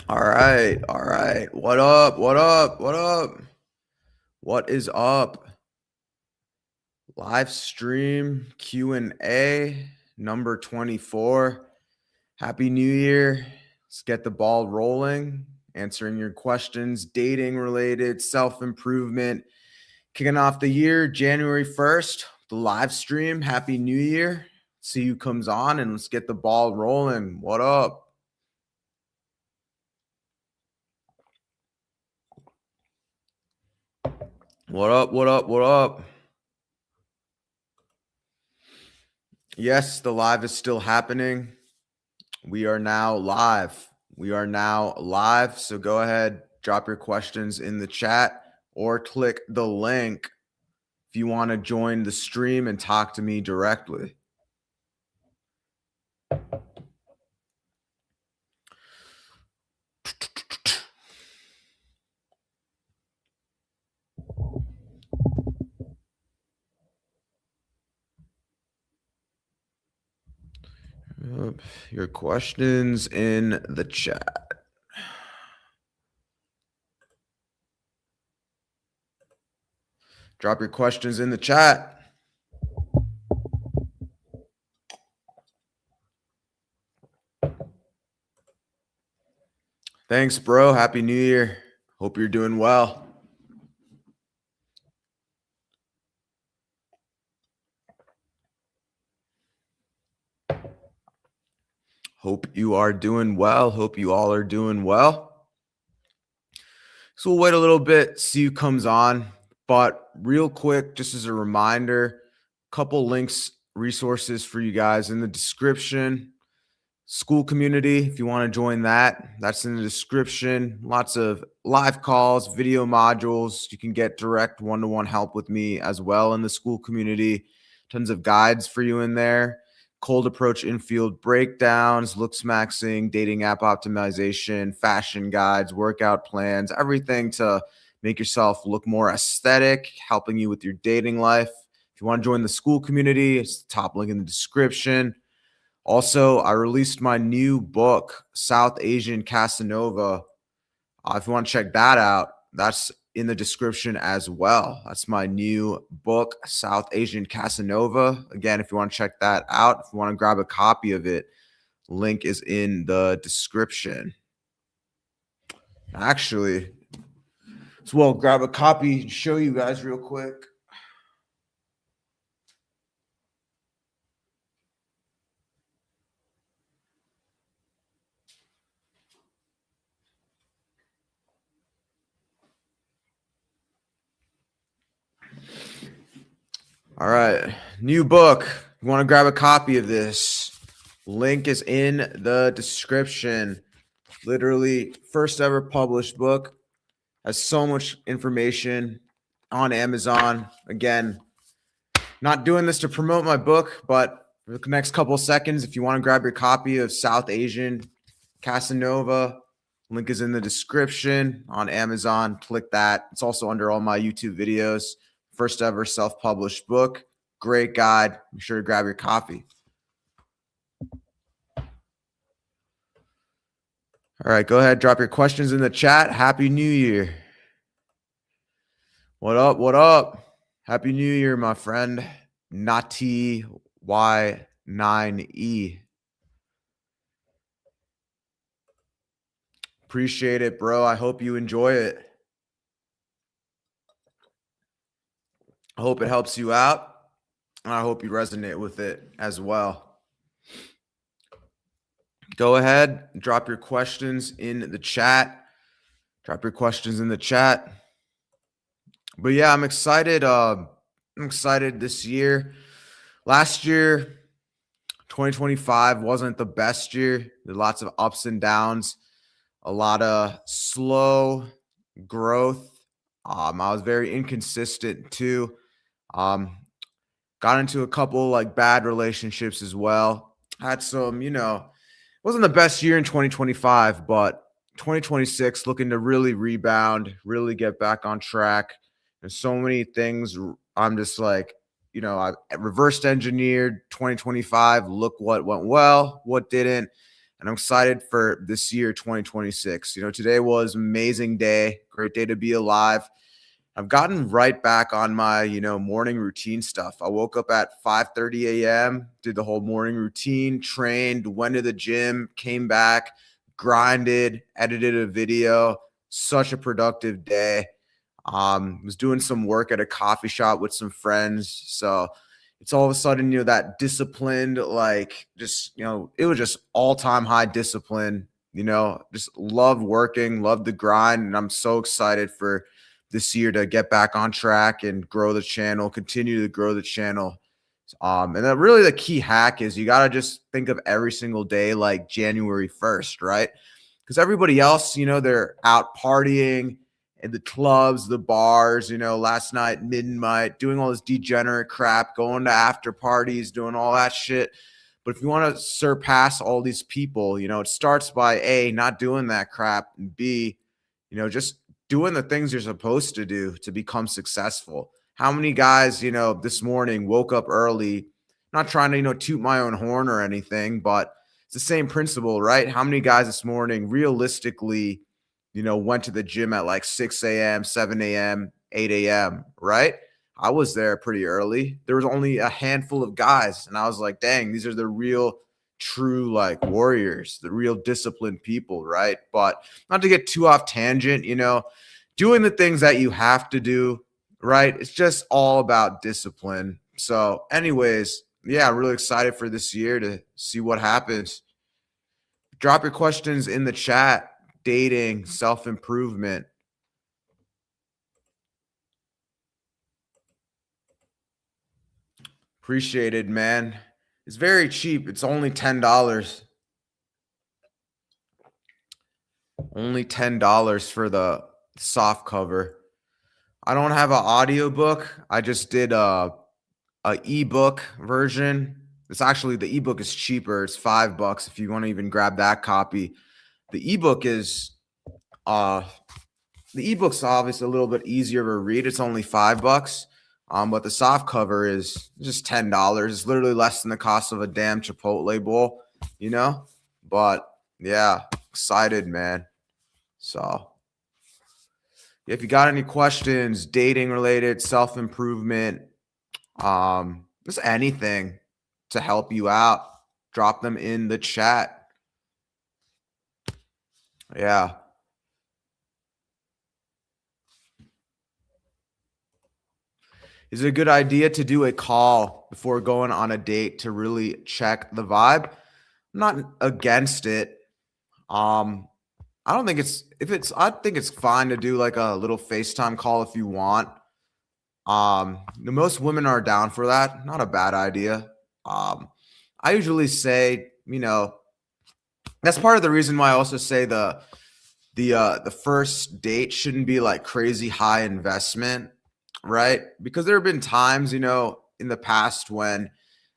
All right, all right. What up? What up? What up? What is up? Live stream Q&A number 24. Happy New Year. Let's get the ball rolling, answering your questions, dating related, self-improvement. Kicking off the year January 1st, the live stream. Happy New Year. See who comes on and let's get the ball rolling. What up? What up? What up? What up? Yes, the live is still happening. We are now live. So go ahead, drop your questions in the chat or click the link if you want to join the stream and talk to me directly. Your questions in the chat. Drop your questions in the chat. Thanks, bro. Happy New Year. Hope you're doing well. Hope you are doing well. Hope you all are doing well. So we'll wait a little bit, see who comes on. But real quick, just as a reminder, a couple links, resources for you guys in the description. School community, if you want to join that, that's in the description. Lots of live calls, video modules. You can get direct one-to-one help with me as well in the school community. Tons of guides for you in there. Cold approach infield breakdowns, looks maxing, dating app optimization, fashion guides, workout plans, everything to make yourself look more aesthetic, helping you with your dating life. If you want to join the school community, it's the top link in the description. Also, I released my new book, South Asian Casanova. If you want to check that out, that's in the description as well. That's my new book, South Asian Casanova. Again, if you want to check that out, if you want to grab a copy of it, link is in the description. Actually, as well, grab a copy and show you guys real quick. All right, new book. You want to grab a copy of this? Link is in the description. Literally, first ever published book. Has so much information on Amazon. Again, not doing this to promote my book, but for the next couple of seconds, if you want to grab your copy of South Asian Casanova, link is in the description on Amazon. Click that. It's also under all my YouTube videos. First ever self-published book. Great guide. Be sure to grab your copy. All right, go ahead. Drop your questions in the chat. Happy New Year. What up? What up? Happy New Year, my friend. Nati Y9E. Appreciate it, bro. I hope you enjoy it. I hope it helps you out. And I hope you resonate with it as well. Go ahead, drop your questions in the chat. Drop your questions in the chat. But yeah, I'm excited. I'm excited this year. Last year, 2025 wasn't the best year. There were lots of ups and downs, a lot of slow growth. I was very inconsistent too. Got into a couple like bad relationships as well. Had some, wasn't the best year in 2025, but 2026 looking to really rebound, really get back on track. There's so many things. I'm just like, I reversed engineered 2025. Look what went well, what didn't. And I'm excited for this year, 2026. Today was an amazing day, great day to be alive. I've gotten right back on my, morning routine stuff. I woke up at 5:30 a.m., did the whole morning routine, trained, went to the gym, came back, grinded, edited a video. Such a productive day. Was doing some work at a coffee shop with some friends. So it's all of a sudden, that disciplined, like just, it was just all-time high discipline, just love working, love the grind. And I'm so excited for this year to get back on track and grow the channel, continue to grow the channel. And then really the key hack is you got to just think of every single day like January 1st, right? Because everybody else, they're out partying in the clubs, the bars, last night, midnight, doing all this degenerate crap, going to after parties, doing all that shit. But if you want to surpass all these people, it starts by A, not doing that crap, and B, just doing the things you're supposed to do to become successful. How many guys, this morning woke up early, not trying to, toot my own horn or anything, but it's the same principle, right? How many guys this morning realistically, went to the gym at like 6 a.m., 7 a.m., 8 a.m., right? I was there pretty early. There was only a handful of guys, and I was like, dang, these are the real, true, like warriors, the real disciplined people, right? But not to get too off tangent, doing the things that you have to do, right? It's just all about discipline. So, anyways, yeah, really excited for this year to see what happens. Drop your questions in the chat. Dating, self-improvement. Appreciated, man. It's very cheap. It's only $10. Only $10 for the soft cover. I don't have an audiobook. I just did a ebook version. It's actually, the ebook is cheaper. It's $5 if you want to even grab that copy. The ebook is the ebook's obviously a little bit easier to read. It's only $5. But the soft cover is just $10. It's literally less than the cost of a damn Chipotle bowl, But yeah, excited, man. So if you got any questions, dating related, self-improvement, just anything to help you out, drop them in the chat. Yeah. Is it a good idea to do a call before going on a date to really check the vibe? I'm not against it. I don't think I think it's fine to do like a little FaceTime call if you want. The most women are down for that. Not a bad idea. I usually say, that's part of the reason why I also say the first date shouldn't be like crazy high investment, right? Because there have been times, in the past when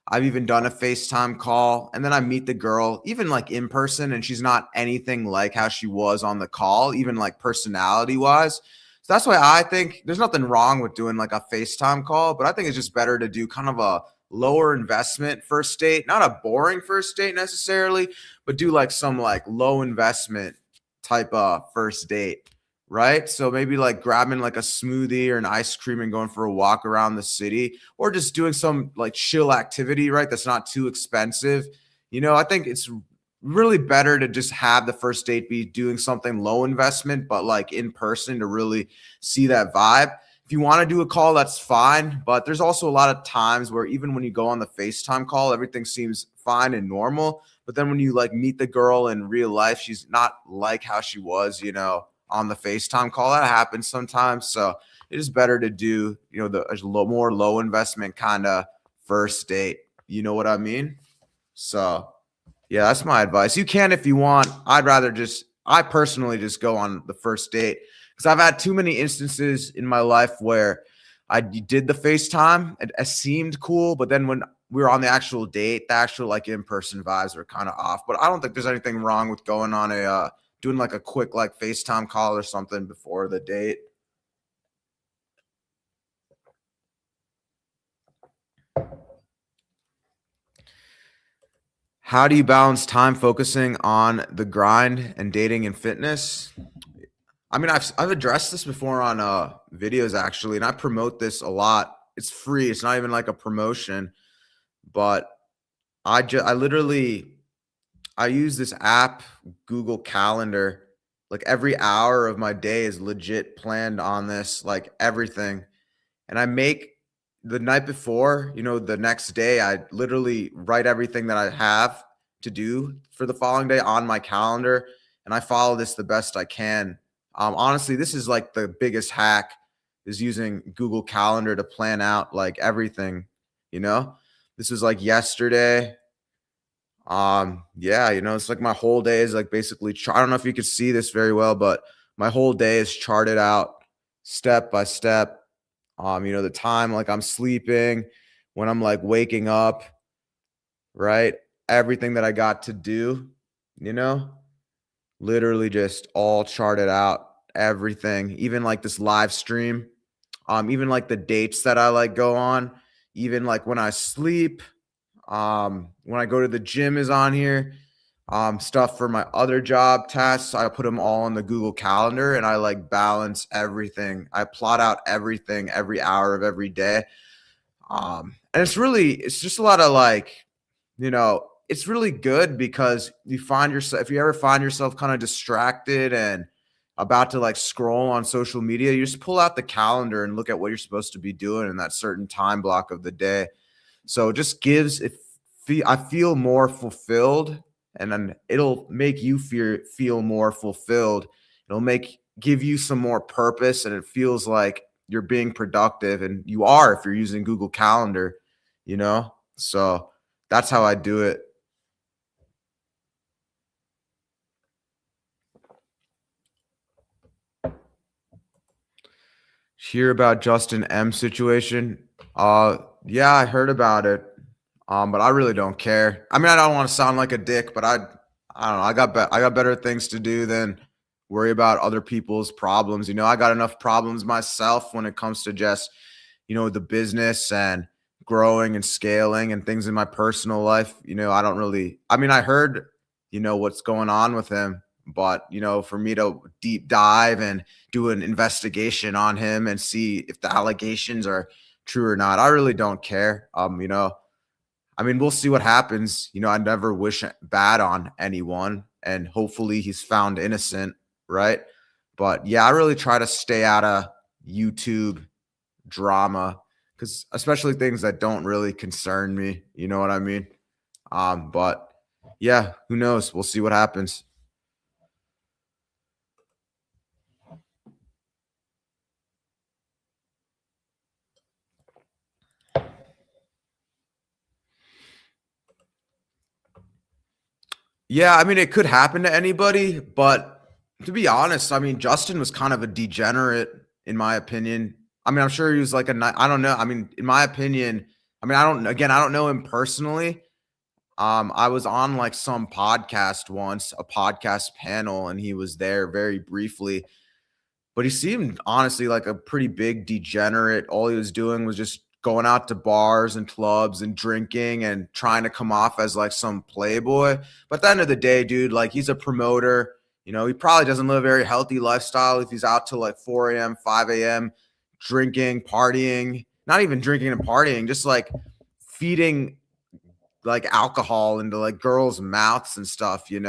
I've even done a FaceTime call and then I meet the girl, even like in person, and she's not anything like how she was on the call, even like personality wise. So that's why I think there's nothing wrong with doing like a FaceTime call, but I think it's just better to do kind of a lower investment first date, not a boring first date necessarily, but do like some like low investment type of first date, right? So maybe like grabbing like a smoothie or an ice cream and going for a walk around the city, or just doing some like chill activity, right? That's not too expensive. I think it's really better to just have the first date be doing something low investment, but like in person to really see that vibe. If you want to do a call, that's fine. But there's also a lot of times where even when you go on the FaceTime call, everything seems fine and normal. But then when you like meet the girl in real life, she's not like how she was, on the FaceTime call. That happens sometimes. So it is better to do, more low investment kind of first date. You know what I mean? So yeah, that's my advice. You can if you want. I personally just go on the first date because I've had too many instances in my life where I did the FaceTime. It seemed cool, but then when we were on the actual date, the actual like in-person vibes were kind of off. But I don't think there's anything wrong with going on doing like a quick like FaceTime call or something before the date. How do you balance time focusing on the grind and dating and fitness? I mean, I've addressed this before on videos actually, and I promote this a lot. It's free. It's not even like a promotion, but I literally I use this app, Google Calendar. Like every hour of my day is legit planned on this, like everything. And I make the night before, the next day, I literally write everything that I have to do for the following day on my calendar. And I follow this the best I can. Honestly, this is like the biggest hack is using Google Calendar to plan out like everything, you know? This was like yesterday. Yeah, it's like my whole day is like basically I don't know if you could see this very well, but my whole day is charted out step by step. The time like I'm sleeping, when I'm like waking up, right? Everything that I got to do, you know, literally just all charted out, everything, even like this live stream, even like the dates that I like go on, even like when I sleep, when I go to the gym is on here. Stuff for my other job tasks, I put them all in the Google Calendar and I like balance everything. I plot out everything every hour of every day. And it's just a lot of like, it's really good because you find yourself, if you ever find yourself kind of distracted and about to like scroll on social media, you just pull out the calendar and look at what you're supposed to be doing in that certain time block of the day. So it just I feel more fulfilled, and then it'll make you feel more fulfilled. It'll give you some more purpose, and it feels like you're being productive, and you are if you're using Google Calendar, So that's how I do it. Hear about Justin M situation? Yeah, I heard about it. But I really don't care. I mean, I don't want to sound like a dick, but I don't know. I got better things to do than worry about other people's problems. I got enough problems myself when it comes to just, the business and growing and scaling and things in my personal life. I don't really, I mean, I heard, what's going on with him, but, for me to deep dive and do an investigation on him and see if the allegations are true or not, I really don't care. I mean, we'll see what happens. I never wish bad on anyone, and hopefully he's found innocent, right? But yeah, I really try to stay out of YouTube drama, because especially things that don't really concern me. You know what I mean? But yeah, who knows? We'll see what happens. Yeah, I mean, it could happen to anybody, but to be honest, I mean, Justin was kind of a degenerate, in my opinion. I mean, I'm sure he was like I don't know. I mean, in my opinion, I mean, I don't know him personally. I was on like some podcast once, a podcast panel, and he was there very briefly, but he seemed honestly like a pretty big degenerate. All he was doing was just going out to bars and clubs and drinking and trying to come off as like some playboy. But at the end of the day, dude, like he's a promoter. He probably doesn't live a very healthy lifestyle if he's out till like 4 a.m., 5 a.m., drinking, partying, not even drinking and partying, just like feeding like alcohol into like girls' mouths and stuff. And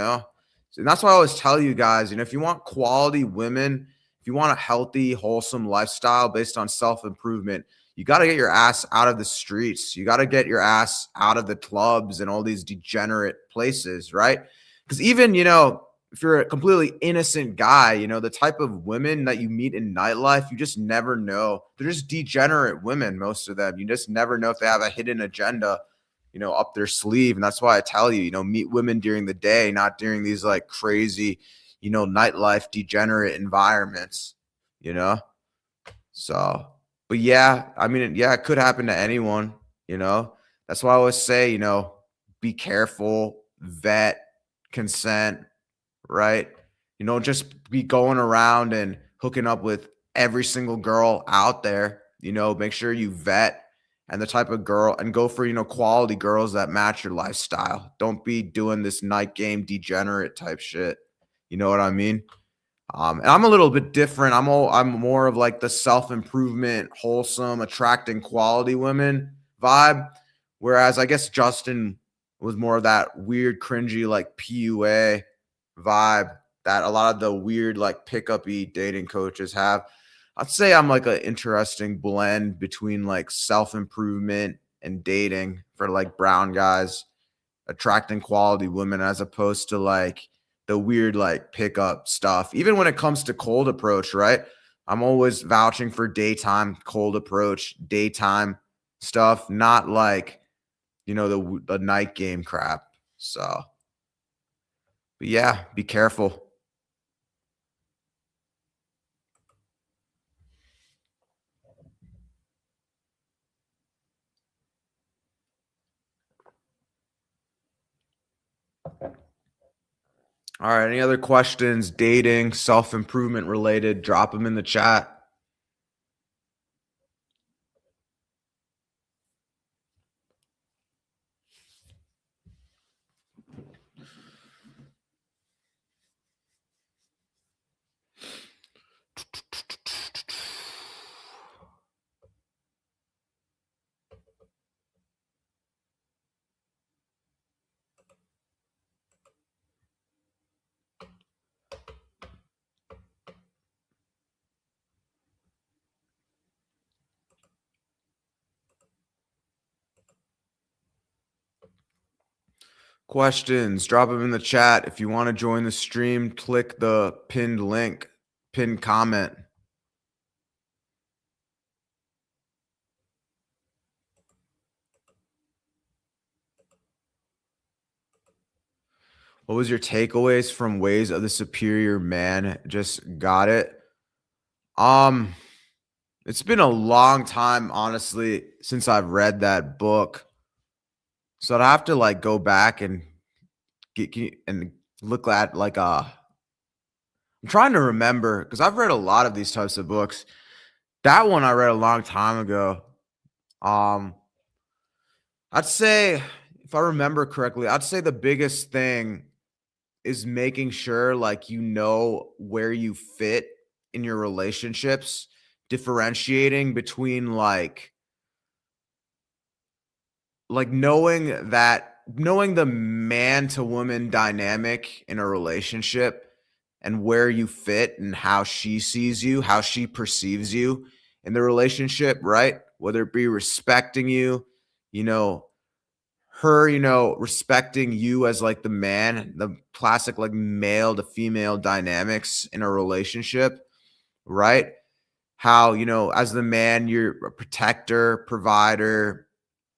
that's why I always tell you guys, if you want quality women, if you want a healthy, wholesome lifestyle based on self-improvement, you got to get your ass out of the streets. You got to get your ass out of the clubs and all these degenerate places, right? Because even, if you're a completely innocent guy, the type of women that you meet in nightlife, you just never know. They're just degenerate women, most of them. You just never know if they have a hidden agenda, up their sleeve. And that's why I tell you, meet women during the day, not during these like crazy, nightlife degenerate environments, you know? So, but yeah, I mean, yeah, it could happen to anyone. That's why I always say, be careful, vet, consent, right? Just be going around and hooking up with every single girl out there, make sure you vet and the type of girl, and go for, quality girls that match your lifestyle. Don't be doing this night game degenerate type shit. You know what I mean? And I'm a little bit different. I'm more of like the self-improvement, wholesome, attracting quality women vibe. Whereas I guess Justin was more of that weird, cringy, like PUA vibe that a lot of the weird, like pickup-y dating coaches have. I'd say I'm like an interesting blend between like self-improvement and dating for like brown guys, attracting quality women as opposed to like the weird like pickup stuff. Even when it comes to cold approach, right? I'm always vouching for daytime cold approach, daytime stuff, not like, the night game crap. So, but yeah, be careful. All right. Any other questions, dating, self improvement related? Drop them in the chat. Questions, drop them in the chat. If you want to join the stream, click the pinned link, pinned comment. What was your takeaways from Ways of the Superior Man? Just got it. Um, it's been a long time, honestly, since I've read that book. So I'd have to like go back and get and look at like I'm trying to remember because I've read a lot of these types of books. That one I read a long time ago. Um, I'd say if I remember correctly, I'd say the biggest thing is making sure like you know where you fit in your relationships, differentiating between like knowing the man to woman dynamic in a relationship and where you fit and how she sees you, how she perceives you in the relationship, right? Whether it be respecting you, you know, her, respecting you as like the man, the classic like male to female dynamics in a relationship, right? How, as the man, you're a protector, provider,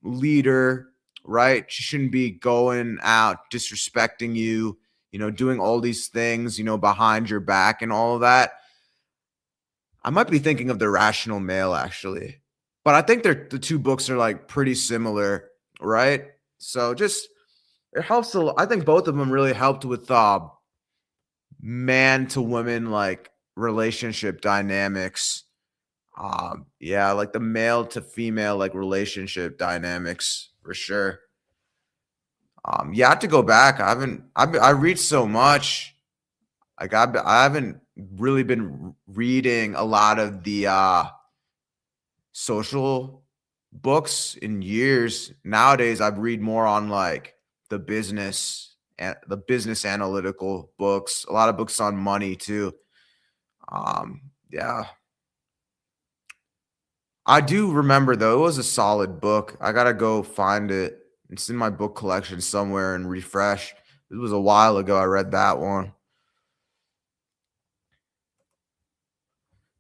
leader, right? She shouldn't be going out disrespecting you, doing all these things, behind your back and all of that. I might be thinking of The Rational Male actually, but I think the two books are like pretty similar, right? So just it helps a lot. I think both of them really helped with man to woman like relationship dynamics. Yeah, like the male to female like relationship dynamics for sure. Yeah, I have to go back. I read so much. Like I haven't really been reading a lot of the social books in years. Nowadays, I read more on like the business analytical books. A lot of books on money too. Yeah, I do remember though. It was a solid book. I gotta go find it. It's in my book collection somewhere and refresh. It was a while ago I read that one.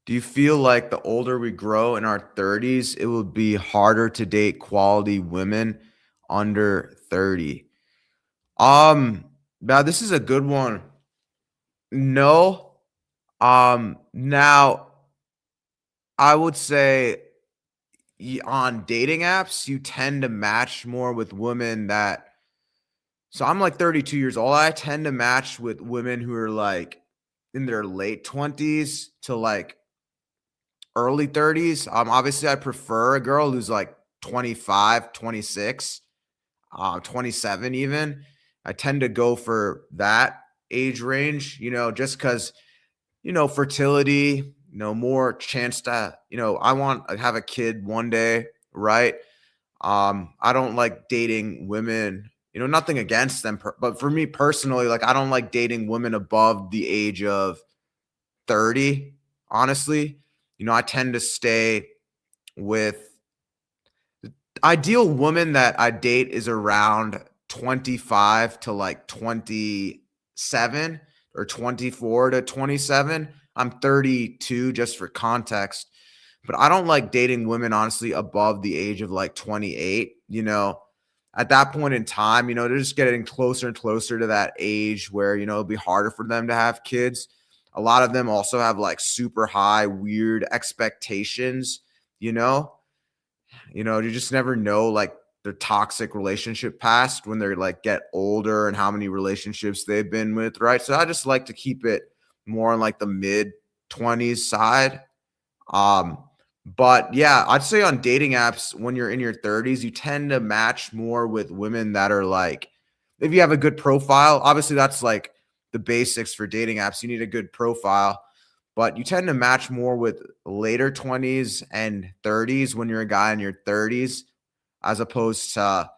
Do you feel like the older we grow in our 30s, it will be harder to date quality women under 30? Now this is a good one. No. Now I would say on dating apps, you tend to match more with women that so I'm like 32 years old. I tend to match with women who are like in their late 20s to like early 30s. Obviously I prefer a girl who's like 25, 26, 27 even. I tend to go for that age range, just because, fertility, more chance to, I want to have a kid one day, right? I don't like dating women, nothing against them, but for me personally, like I don't like dating women above the age of 30, honestly. I tend to stay with ideal woman that I date is around 25 to like 27 or 24 to 27. I'm 32 just for context, but I don't like dating women honestly above the age of like 28. At that point in time, they're just getting closer and closer to that age where, it'll be harder for them to have kids. A lot of them also have like super high, weird expectations, you know? You just never know like their toxic relationship past when they're like get older and how many relationships they've been with, right? So I just like to keep it more on like the mid 20s side. Um, but yeah, I'd say on dating apps when you're in your 30s, you tend to match more with women that are like, if you have a good profile, obviously that's like the basics for dating apps. You need a good profile, but you tend to match more with later 20s and 30s when you're a guy in your 30s, as opposed to,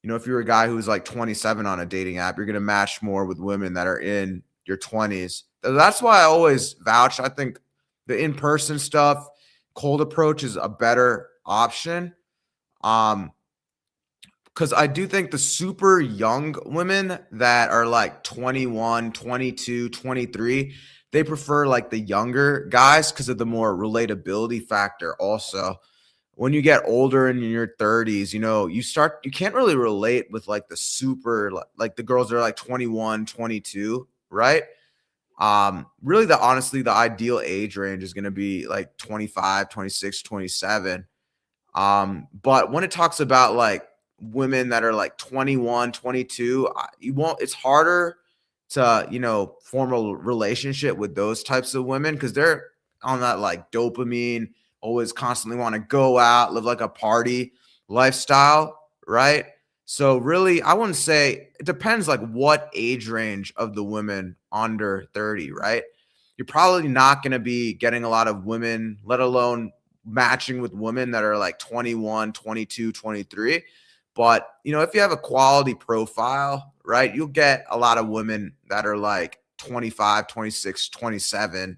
if you're a guy who's like 27 on a dating app, you're going to match more with women that are in your 20s. That's why I always vouch. I think the in-person stuff, cold approach is a better option. Because I do think the super young women that are like 21, 22, 23, they prefer like the younger guys because of the more relatability factor also. When you get older and in your 30s, you can't really relate with like the super, like the girls that are like 21, 22, right? Really honestly, the ideal age range is going to be like 25, 26, 27. But when it talks about like women that are like 21, 22, it's harder to, form a relationship with those types of women because they're on that like dopamine, always constantly want to go out, live like a party lifestyle, right? So really, I wouldn't say it depends like what age range of the women under 30, right? You're probably not going to be getting a lot of women, let alone matching with women that are like 21, 22, 23. But, if you have a quality profile, right, you'll get a lot of women that are like 25, 26, 27.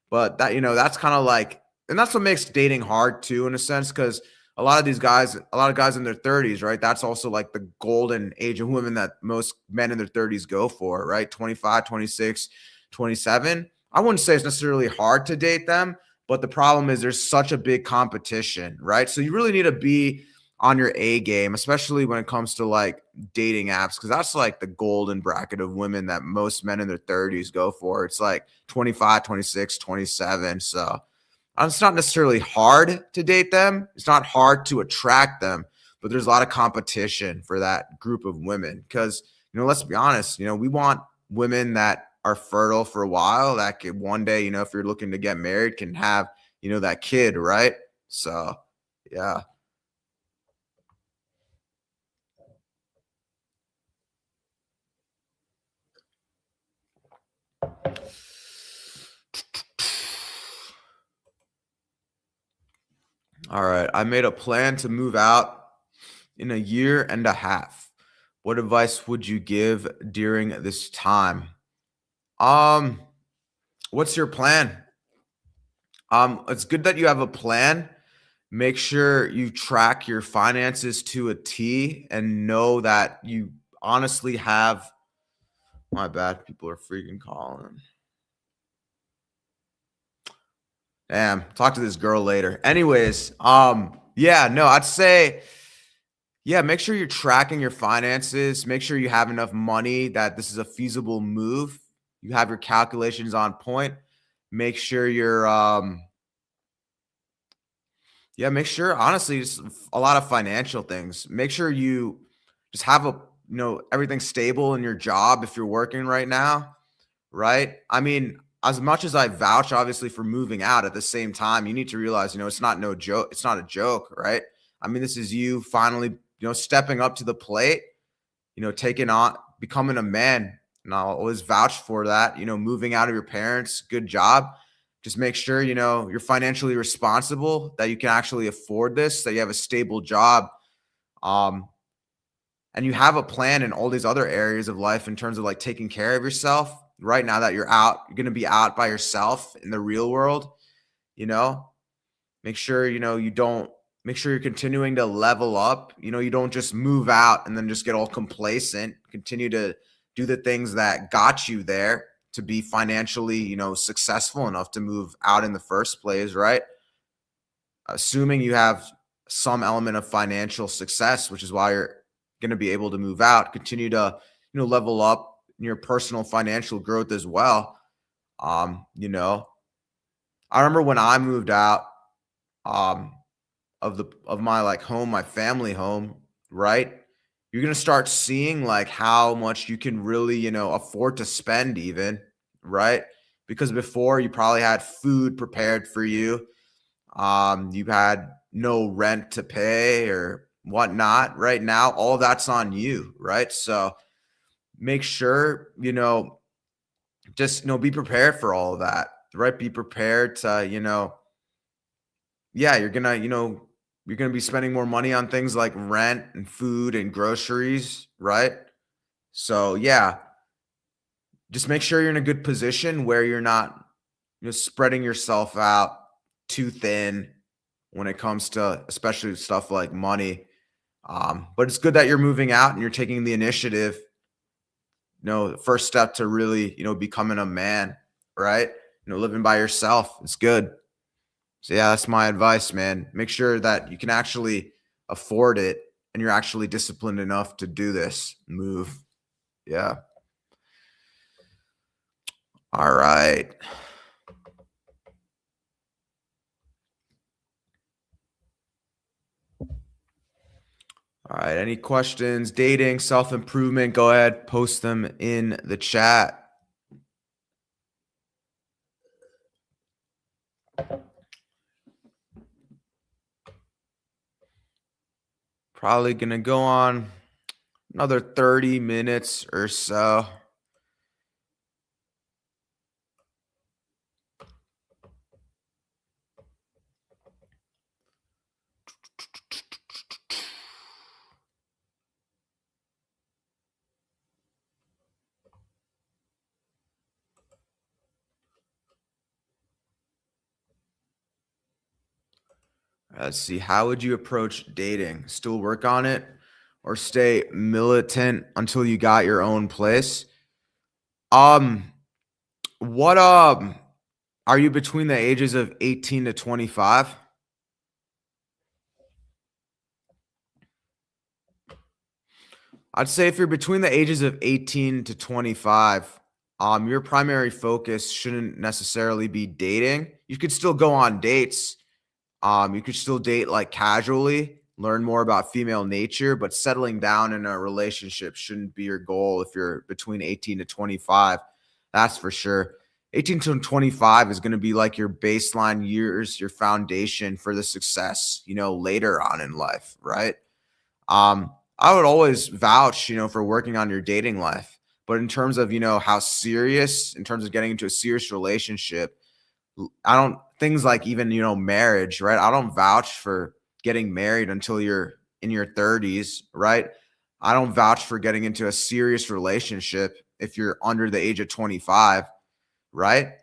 But that's kind of like, and that's what makes dating hard too, in a sense, because a lot of guys in their 30s, right? That's also like the golden age of women that most men in their 30s go for, right? 25, 26, 27. I wouldn't say it's necessarily hard to date them, but the problem is there's such a big competition, right? So you really need to be on your A game, especially when it comes to like dating apps, because that's like the golden bracket of women that most men in their 30s go for. It's like 25, 26, 27. So it's not necessarily hard to date them. It's not hard to attract them, but there's a lot of competition for that group of women because, let's be honest, we want women that are fertile for a while that could one day, if you're looking to get married, can have, that kid, right? So, yeah. All right. I made a plan to move out in a year and a half. What advice would you give during this time? Um, what's your plan? It's good that you have a plan. Make sure you track your finances to a T and know that you honestly have my bad. People are freaking calling. Damn, talk to this girl later. Anyways, yeah, no, I'd say, yeah, make sure you're tracking your finances. Make sure you have enough money that this is a feasible move. You have your calculations on point. Make sure you're, yeah, make sure, honestly, just a lot of financial things. Make sure you just have everything stable in your job if you're working right now, right? I mean, as much as I vouch obviously for moving out, at the same time, you need to realize, it's not no joke. It's not a joke, right? I mean, this is you finally, stepping up to the plate, taking on, becoming a man. And I'll always vouch for that, moving out of your parents, good job. Just make sure, you're financially responsible, that you can actually afford this, that you have a stable job. Um, and you have a plan in all these other areas of life in terms of like taking care of yourself. Right now that you're out, you're going to be out by yourself in the real world, you know, make sure, you don't make sure you're continuing to level up. You don't just move out and then just get all complacent. Continue to do the things that got you there to be financially, successful enough to move out in the first place, right? Assuming you have some element of financial success, which is why you're going to be able to move out, continue to, level up in your personal financial growth as well. You know, I remember when I moved out, um, of my like home, my family home, right? You're gonna start seeing like how much you can really, afford to spend even, right? Because before you probably had food prepared for you. You had no rent to pay or whatnot. Right now, all that's on you, right? So make sure, just be prepared for all of that, right? Be prepared to, yeah, you're gonna be spending more money on things like rent and food and groceries, right? So yeah, just make sure you're in a good position where you're not, spreading yourself out too thin when it comes to especially stuff like money. But it's good that you're moving out and you're taking the initiative. The first step to really, becoming a man, right? Living by yourself. It's good. So yeah, that's my advice, man. Make sure that you can actually afford it and you're actually disciplined enough to do this move. Yeah. All right. All right. Any questions? Dating, self-improvement, go ahead, post them in the chat. Probably going to go on another 30 minutes or so. Let's see. How would you approach dating? Still work on it or stay militant until you got your own place? Um, what are you between the ages of 18 to 25? I'd say if you're between the ages of 18 to 25, your primary focus shouldn't necessarily be dating. You could still go on dates. You could still date like casually, learn more about female nature, but settling down in a relationship shouldn't be your goal if you're between 18 to 25. That's for sure. 18 to 25 is going to be like your baseline years, your foundation for the success, later on in life, right? I would always vouch, for working on your dating life. But in terms of, how serious, in terms of getting into a serious relationship, I don't things like even, marriage, right? I don't vouch for getting married until you're in your 30s, right? I don't vouch for getting into a serious relationship if you're under the age of 25, right?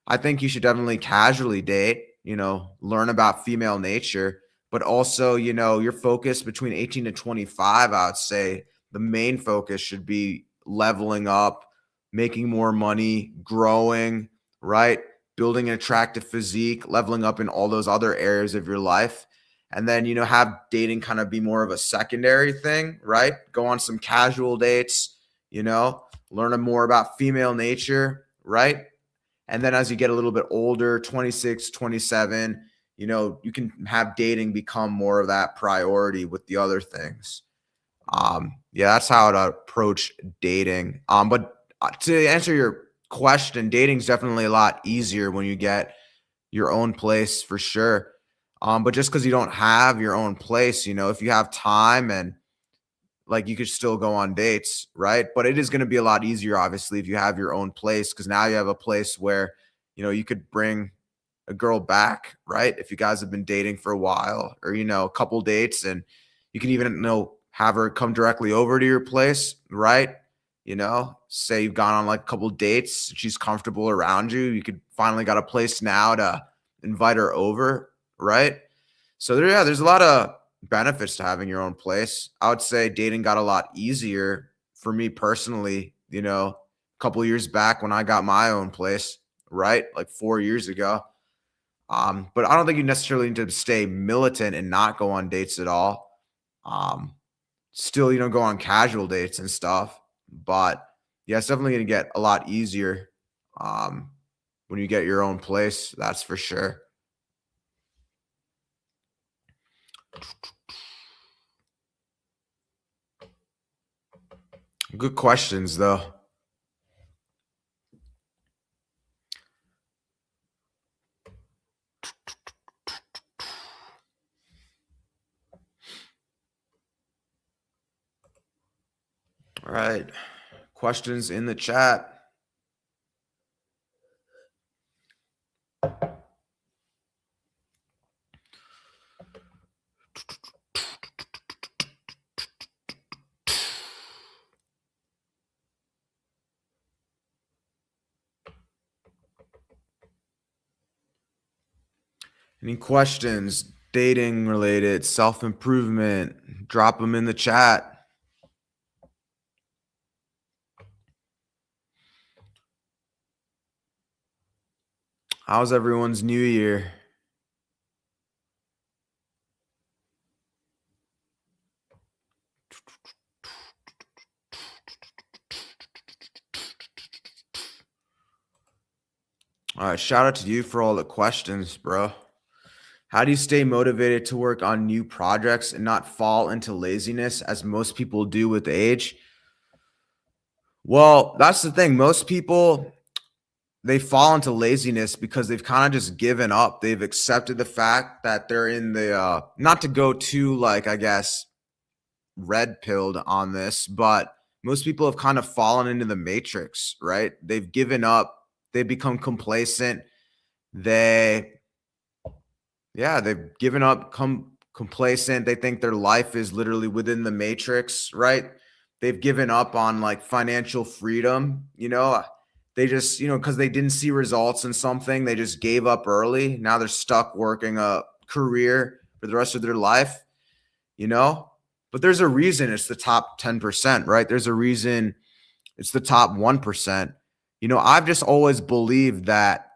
I think you should definitely casually date, learn about female nature, but also, your focus between 18 to 25, I would say the main focus should be leveling up, making more money, growing, right? Building an attractive physique, leveling up in all those other areas of your life. And then, have dating kind of be more of a secondary thing, right? Go on some casual dates, learn more about female nature, right? And then as you get a little bit older, 26, 27, you can have dating become more of that priority with the other things. Yeah, that's how I'd approach dating. But to answer your question, dating's definitely a lot easier when you get your own place for sure. But just because you don't have your own place, if you have time and like you could still go on dates, right? But it is going to be a lot easier, obviously, if you have your own place because now you have a place where, you could bring a girl back, right? If you guys have been dating for a while or, a couple dates and you can even, have her come directly over to your place, right? Say you've gone on like a couple dates, she's comfortable around you. You could finally got a place now to invite her over, right? So there's a lot of benefits to having your own place. I would say dating got a lot easier for me personally, a couple years back when I got my own place, right? Like 4 years ago. But I don't think you necessarily need to stay militant and not go on dates at all. Um, Still, go on casual dates and stuff. But yeah, it's definitely going to get a lot easier when you get your own place. That's for sure. Good questions, though. All right. Questions in the chat. Any questions, dating related, self-improvement, drop them in the chat. How's everyone's new year? All right, shout out to you for all the questions, bro. How do you stay motivated to work on new projects and not fall into laziness as most people do with age? Well, that's the thing. Most people, they fall into laziness because they've kind of just given up. They've accepted the fact that they're in the, not to go too, like, I guess, red pilled on this, but most people have kind of fallen into the matrix, right? They've given up, they've become complacent. They've given up, complacent. They think their life is literally within the matrix, right? They've given up on like financial freedom, they just, because they didn't see results in something, they just gave up early. Now they're stuck working a career for the rest of their life, but there's a reason it's the top 10%, right? There's a reason it's the top 1%. I've just always believed that,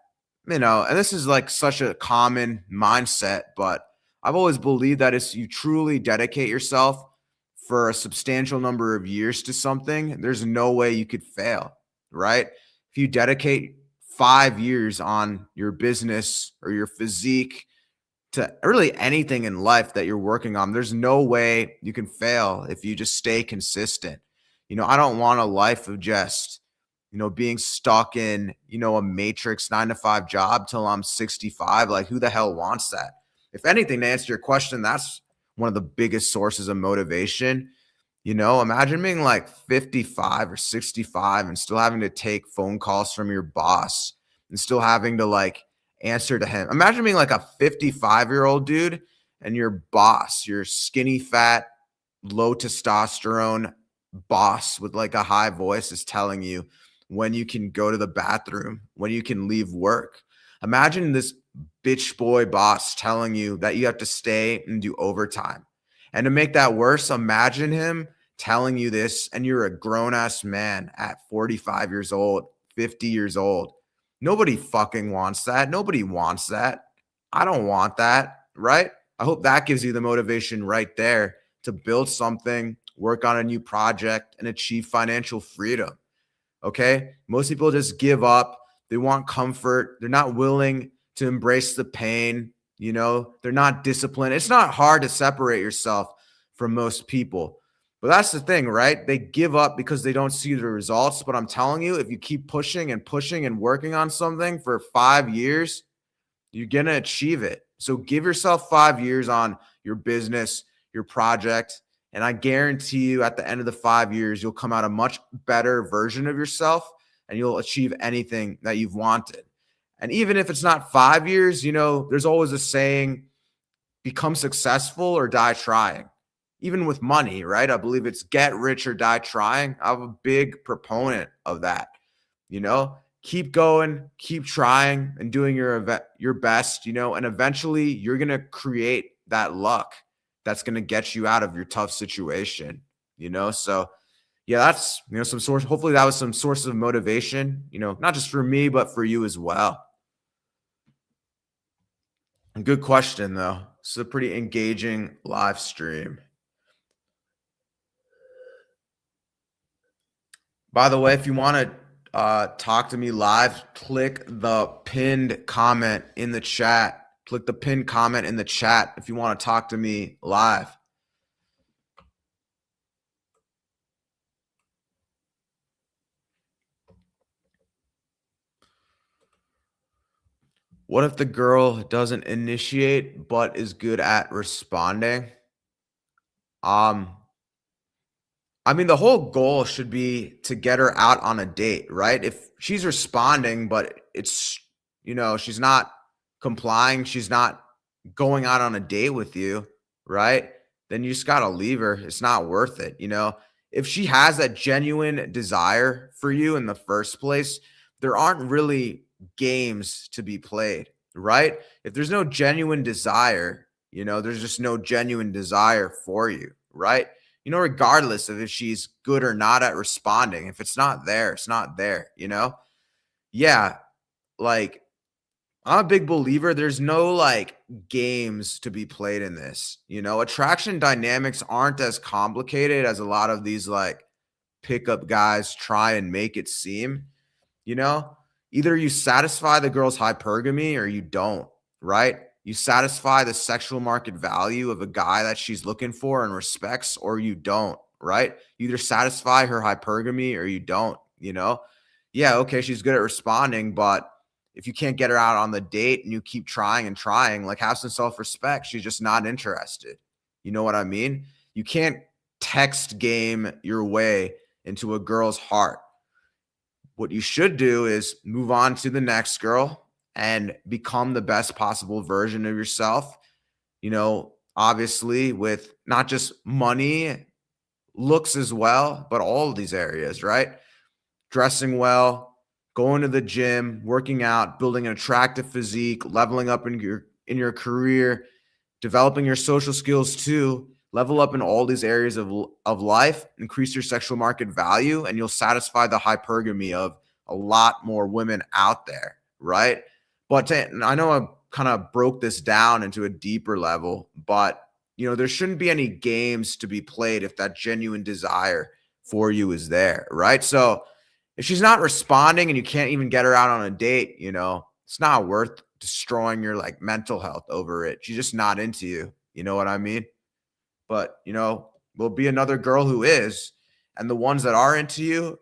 and this is like such a common mindset, but I've always believed that if you truly dedicate yourself for a substantial number of years to something, there's no way you could fail, right? If you dedicate 5 years on your business or your physique to really anything in life that you're working on, there's no way you can fail if you just stay consistent. I don't want a life of just, being stuck in, a matrix 9 to 5 job till I'm 65. Like, who the hell wants that? If anything, to answer your question, that's one of the biggest sources of motivation. Imagine being like 55 or 65 and still having to take phone calls from your boss and still having to like answer to him. Imagine being like a 55-year-old dude and your boss, your skinny, fat, low testosterone boss with like a high voice is telling you when you can go to the bathroom, when you can leave work. Imagine this bitch boy boss telling you that you have to stay and do overtime. And to make that worse, imagine him telling you this and you're a grown-ass man at 45 years old, 50 years old. Nobody fucking wants that. Nobody wants that. I don't want that, right? I hope that gives you the motivation right there to build something, work on a new project, and achieve financial freedom. Okay? Most people just give up. They want comfort. They're not willing to embrace the pain. They're not disciplined. It's not hard to separate yourself from most people. But that's the thing, right? They give up because they don't see the results. But I'm telling you, if you keep pushing and pushing and working on something for 5 years, you're going to achieve it. So give yourself 5 years on your business, your project. And I guarantee you at the end of the 5 years, you'll come out a much better version of yourself and you'll achieve anything that you've wanted. And even if it's not 5 years, there's always a saying, become successful or die trying. Even with money, right? I believe it's get rich or die trying. I'm a big proponent of that. Keep going, keep trying and doing your best, and eventually you're going to create that luck that's going to get you out of your tough situation, So yeah, that's, some source. Hopefully that was some sources of motivation, not just for me, but for you as well. Good question though. It's a pretty engaging live stream. By the way, if you want to talk to me live, click the pinned comment in the chat. Click the pinned comment in the chat if you want to talk to me live. What if the girl doesn't initiate but is good at responding? The whole goal should be to get her out on a date, right? If she's responding, but she's not complying, she's not going out on a date with you, right? Then you just got to leave her. It's not worth it. If she has that genuine desire for you in the first place, there aren't really games to be played, right? If there's no genuine desire, there's just no genuine desire for you, right? Regardless of if she's good or not at responding, if it's not there, it's not there, Yeah, like I'm a big believer there's no games to be played in this. Attraction dynamics aren't as complicated as a lot of these pickup guys try and make it seem. Either you satisfy the girl's hypergamy or you don't, right? You satisfy the sexual market value of a guy that she's looking for and respects, or you don't, right? You either satisfy her hypergamy or you don't, Yeah, okay, she's good at responding, but if you can't get her out on the date and you keep trying and trying, have some self-respect. She's just not interested. You know what I mean? You can't text game your way into a girl's heart. What you should do is move on to the next girl and become the best possible version of yourself. Obviously with not just money, looks as well, but all of these areas, right? Dressing well, going to the gym, working out, building an attractive physique, leveling up in your career, developing your social skills too. Level up in all these areas of life, increase your sexual market value, and you'll satisfy the hypergamy of a lot more women out there, right? But I know I kind of broke this down into a deeper level, but there shouldn't be any games to be played if that genuine desire for you is there, right? So if she's not responding and you can't even get her out on a date, it's not worth destroying your mental health over it. She's just not into you. You know what I mean? But, there'll be another girl who is, and the ones that are into you,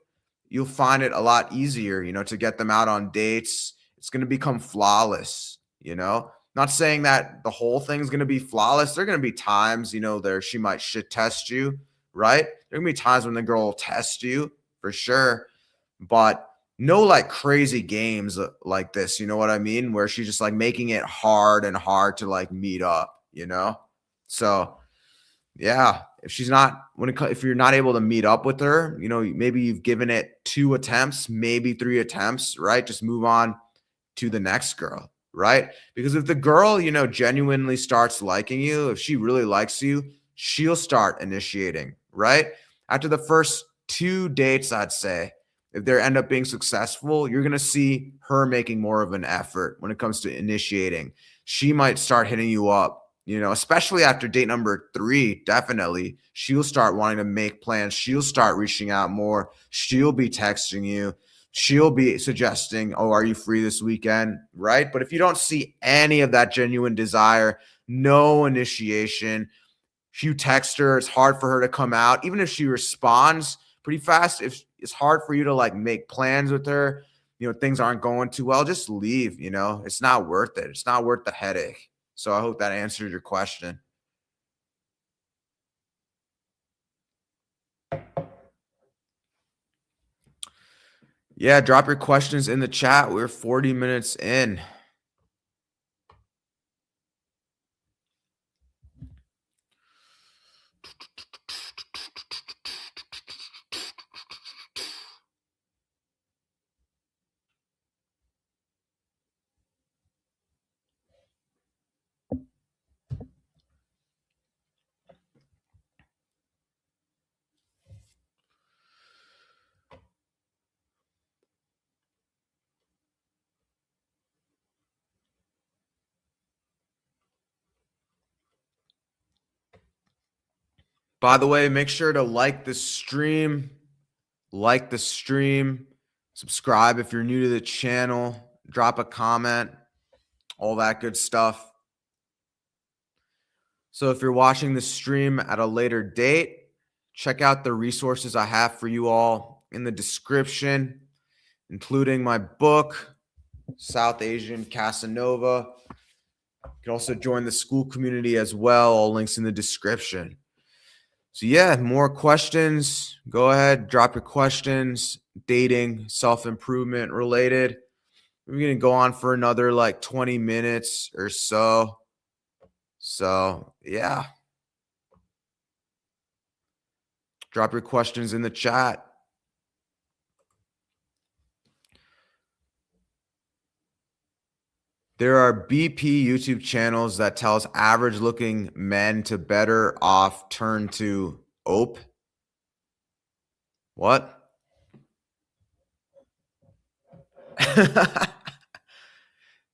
you'll find it a lot easier, to get them out on dates. It's going to become flawless, Not saying that the whole thing's going to be flawless. There are going to be times, there she might shit test you, right? There are going to be times when the girl will test you for sure, but no crazy games like this, you know what I mean? Where she's just making it hard and hard to meet up, So yeah, if you're not able to meet up with her, maybe you've given it 2 attempts, maybe 3 attempts, right? Just move on to the next girl, right? Because if the girl, genuinely starts liking you, if she really likes you, she'll start initiating, right? After the first 2 dates, I'd say, if they end up being successful, you're going to see her making more of an effort when it comes to initiating. She might start hitting you up, especially after date number 3, definitely. She'll start wanting to make plans. She'll start reaching out more. She'll be texting you. She'll be suggesting, oh, are you free this weekend? Right? But if you don't see any of that genuine desire, no initiation, If you text her, it's hard for her to come out. Even if she responds pretty fast, if it's hard for you to like make plans with her, things aren't going too well, just leave. It's not worth it. It's not worth the headache. So I hope that answered your question. Yeah, drop your questions in the chat. We're 40 minutes in. By the way, make sure to like the stream, subscribe if you're new to the channel, drop a comment, all that good stuff. So if you're watching the stream at a later date, check out the resources I have for you all in the description, including my book, South Asian Casanova. You can also join the school community as well. All links in the description. So yeah, more questions. Go ahead, drop your questions. Dating, self-improvement related. We're going to go on for another like 20 minutes or so. So yeah. Drop your questions in the chat. There are BP YouTube channels that tells average looking men to better off turn to OPE. What?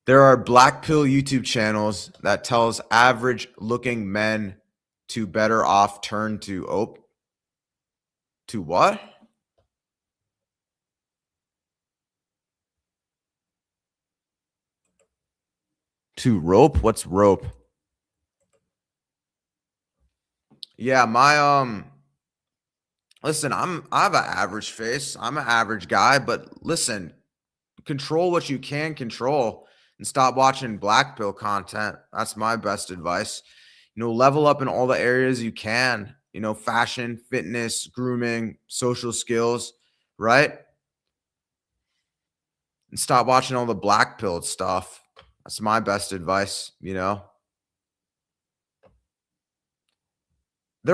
There are black pill YouTube channels that tells average looking men to better off turn to OPE. To what? To rope? What's rope? Yeah, listen, I have an average face. I'm an average guy, but listen, control what you can control and stop watching black pill content. That's my best advice. Level up in all the areas you can, fashion, fitness, grooming, social skills, right? And stop watching all the black pilled stuff. That's my best advice, There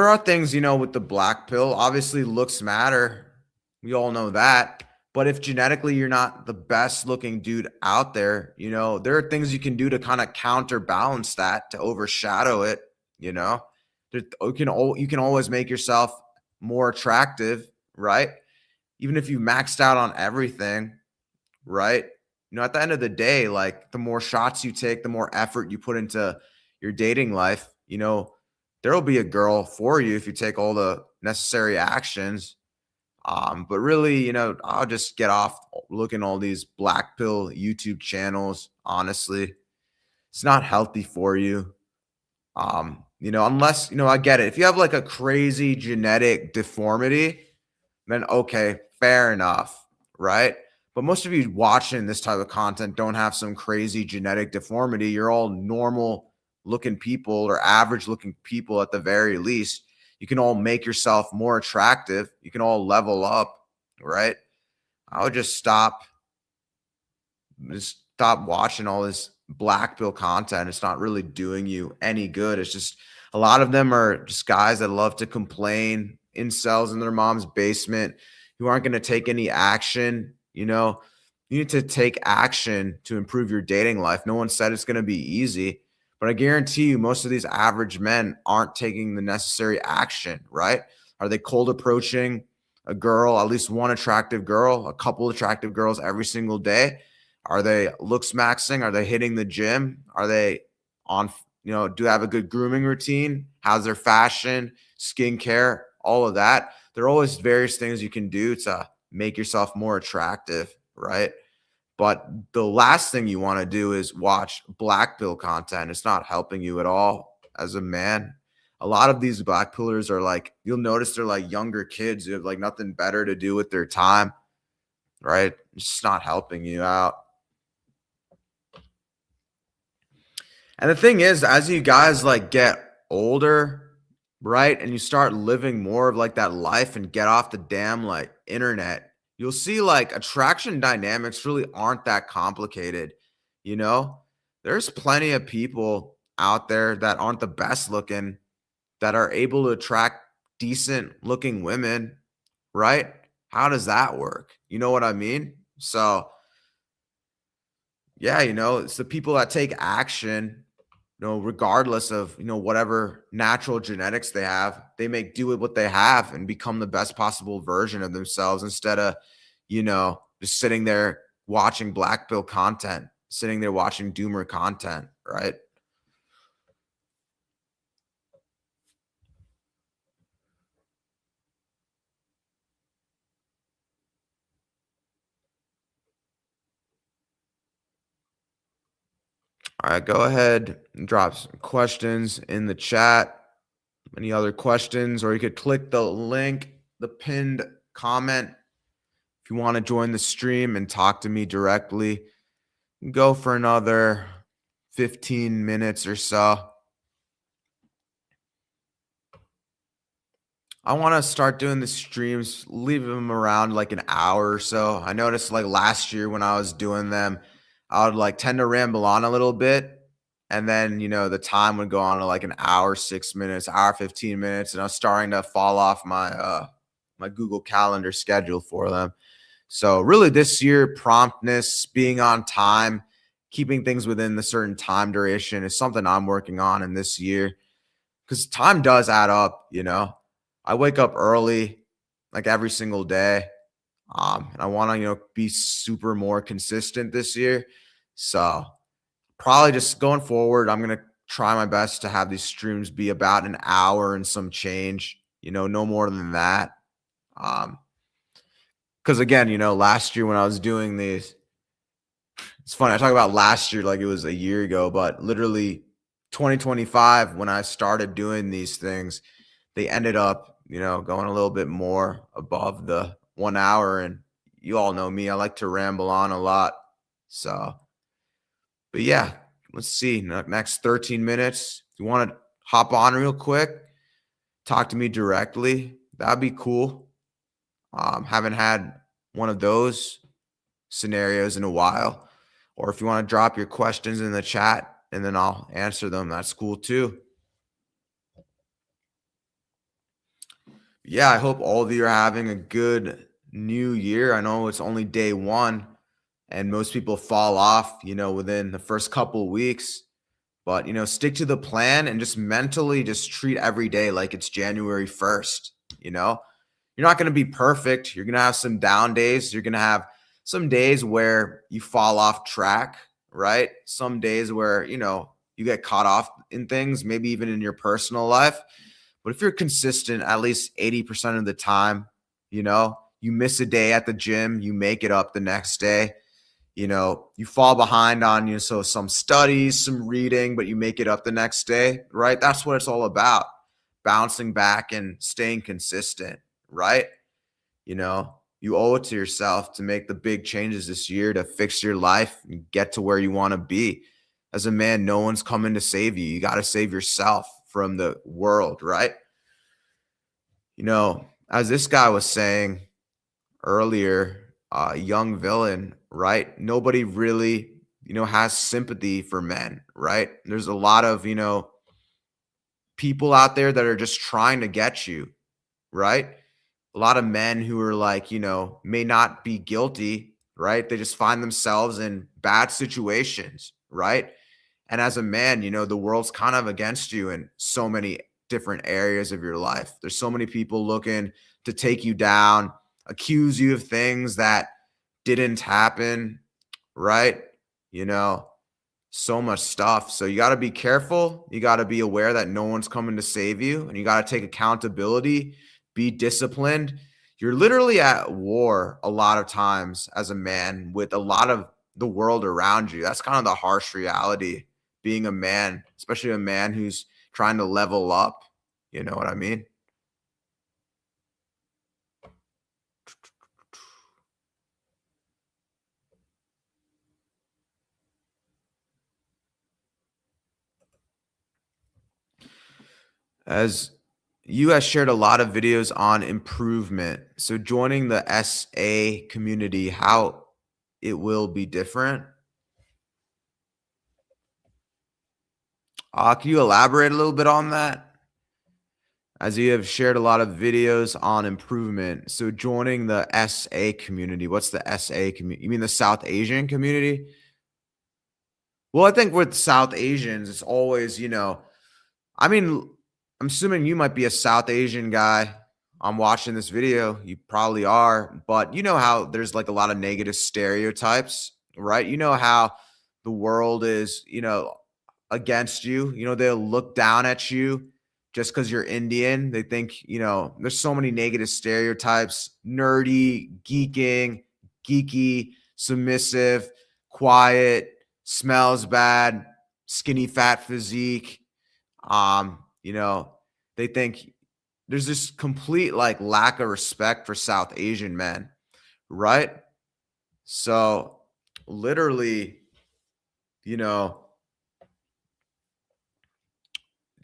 are things, with the black pill. Obviously, looks matter. We all know that. But if genetically you're not the best looking dude out there, there are things you can do to kind of counterbalance that, to overshadow it. You can always make yourself more attractive, right? Even if you maxed out on everything, right? At the end of the day, like the more shots you take, the more effort you put into your dating life, there'll be a girl for you if you take all the necessary actions. But really, I'll just get off looking all these black pill YouTube channels. Honestly, it's not healthy for you. Unless, I get it. If you have like a crazy genetic deformity, then okay, fair enough, right? But most of you watching this type of content don't have some crazy genetic deformity. You're all normal looking people or average looking people at the very least. You can all make yourself more attractive. You can all level up, right? I would just stop watching all this black pill content. It's not really doing you any good. It's just a lot of them are just guys that love to complain, incels in their mom's basement who aren't going to take any action. You need to take action to improve your dating life. No one said it's going to be easy, but I guarantee you most of these average men aren't taking the necessary action, right? Are they cold approaching a girl, at least one attractive girl, a couple attractive girls every single day? Are they looks maxing? Are they hitting the gym? Are they on, do they have a good grooming routine? How's their fashion, skincare, all of that? There are always various things you can do to make yourself more attractive, right? But the last thing you want to do is watch black pill content. It's not helping you at all as a man. A lot of these black pillars are like, you'll notice they're like younger kids who have like nothing better to do with their time, right? It's just not helping you out. And the thing is, as you guys like get older, right, and you start living more of like that life and get off the damn like internet, you'll see like attraction dynamics really aren't that complicated. You know, there's plenty of people out there that aren't the best looking that are able to attract decent looking women, right? How does that work? You know what I mean? So, yeah, it's the people that take action, regardless of, whatever natural genetics they have, they make do with what they have and become the best possible version of themselves instead of, just sitting there watching black pill content, sitting there watching doomer content, right? All right, go ahead and drop some questions in the chat. Any other questions, or you could click the link, the pinned comment. If you want to join the stream and talk to me directly, go for another 15 minutes or so. I want to start doing the streams, leave them around like an hour or so. I noticed like last year when I was doing them, I would like tend to ramble on a little bit. And then, the time would go on to like an hour, 6 minutes, hour, 15 minutes. And I was starting to fall off my Google Calendar schedule for them. So really this year, promptness, being on time, keeping things within the certain time duration is something I'm working on in this year because time does add up. I wake up early like every single day. And I want to, be super more consistent this year. So probably just going forward, I'm going to try my best to have these streams be about an hour and some change, no more than that. Because again, last year when I was doing these, it's funny. I talk about last year like it was a year ago, but literally 2025, when I started doing these things, they ended up, going a little bit more above the 1 hour. And you all know me, I like to ramble on a lot. So, but yeah, let's see. Next 13 minutes. If you want to hop on real quick, talk to me directly, that'd be cool. Haven't had one of those scenarios in a while. Or if you want to drop your questions in the chat and then I'll answer them, that's cool too. Yeah, I hope all of you are having a good new year. I know it's only day one and most people fall off, within the first couple of weeks. But, stick to the plan and just mentally just treat every day like it's January 1st. You're not going to be perfect. You're going to have some down days. You're going to have some days where you fall off track, right? Some days where, you get caught off in things, maybe even in your personal life. But if you're consistent at least 80% of the time, you miss a day at the gym, you make it up the next day. You fall behind on, so some studies, some reading, but you make it up the next day, right? That's what it's all about. Bouncing back and staying consistent, right? You owe it to yourself to make the big changes this year to fix your life and get to where you want to be. As a man, no one's coming to save you. You got to save yourself from the world, right? As this guy was saying earlier, young villain, right? Nobody really, has sympathy for men, right? There's a lot of, people out there that are just trying to get you, right? A lot of men who are like, may not be guilty, right? They just find themselves in bad situations, right? And as a man, the world's kind of against you in so many different areas of your life. There's so many people looking to take you down, accuse you of things that didn't happen, right? So much stuff. So you got to be careful. You got to be aware that no one's coming to save you, and you got to take accountability, be disciplined. You're literally at war a lot of times as a man with a lot of the world around you. That's kind of the harsh reality being a man, especially a man who's trying to level up. You know what I mean? As you has shared a lot of videos on improvement. So joining the SA community, how it will be different. Can you elaborate a little bit on that? As you have shared a lot of videos on improvement. So joining the SA community, what's the SA community? You mean the South Asian community? Well, I think with South Asians, it's always, I mean, I'm assuming you might be a South Asian guy. I'm watching this video. You probably are, but you know how there's like a lot of negative stereotypes, right? You know how the world is, against you. They'll look down at you just because you're Indian. They think, there's so many negative stereotypes: nerdy, geeky, submissive, quiet, smells bad, skinny, fat physique. You know, they think there's this complete like lack of respect for South Asian men, right? So literally, you know,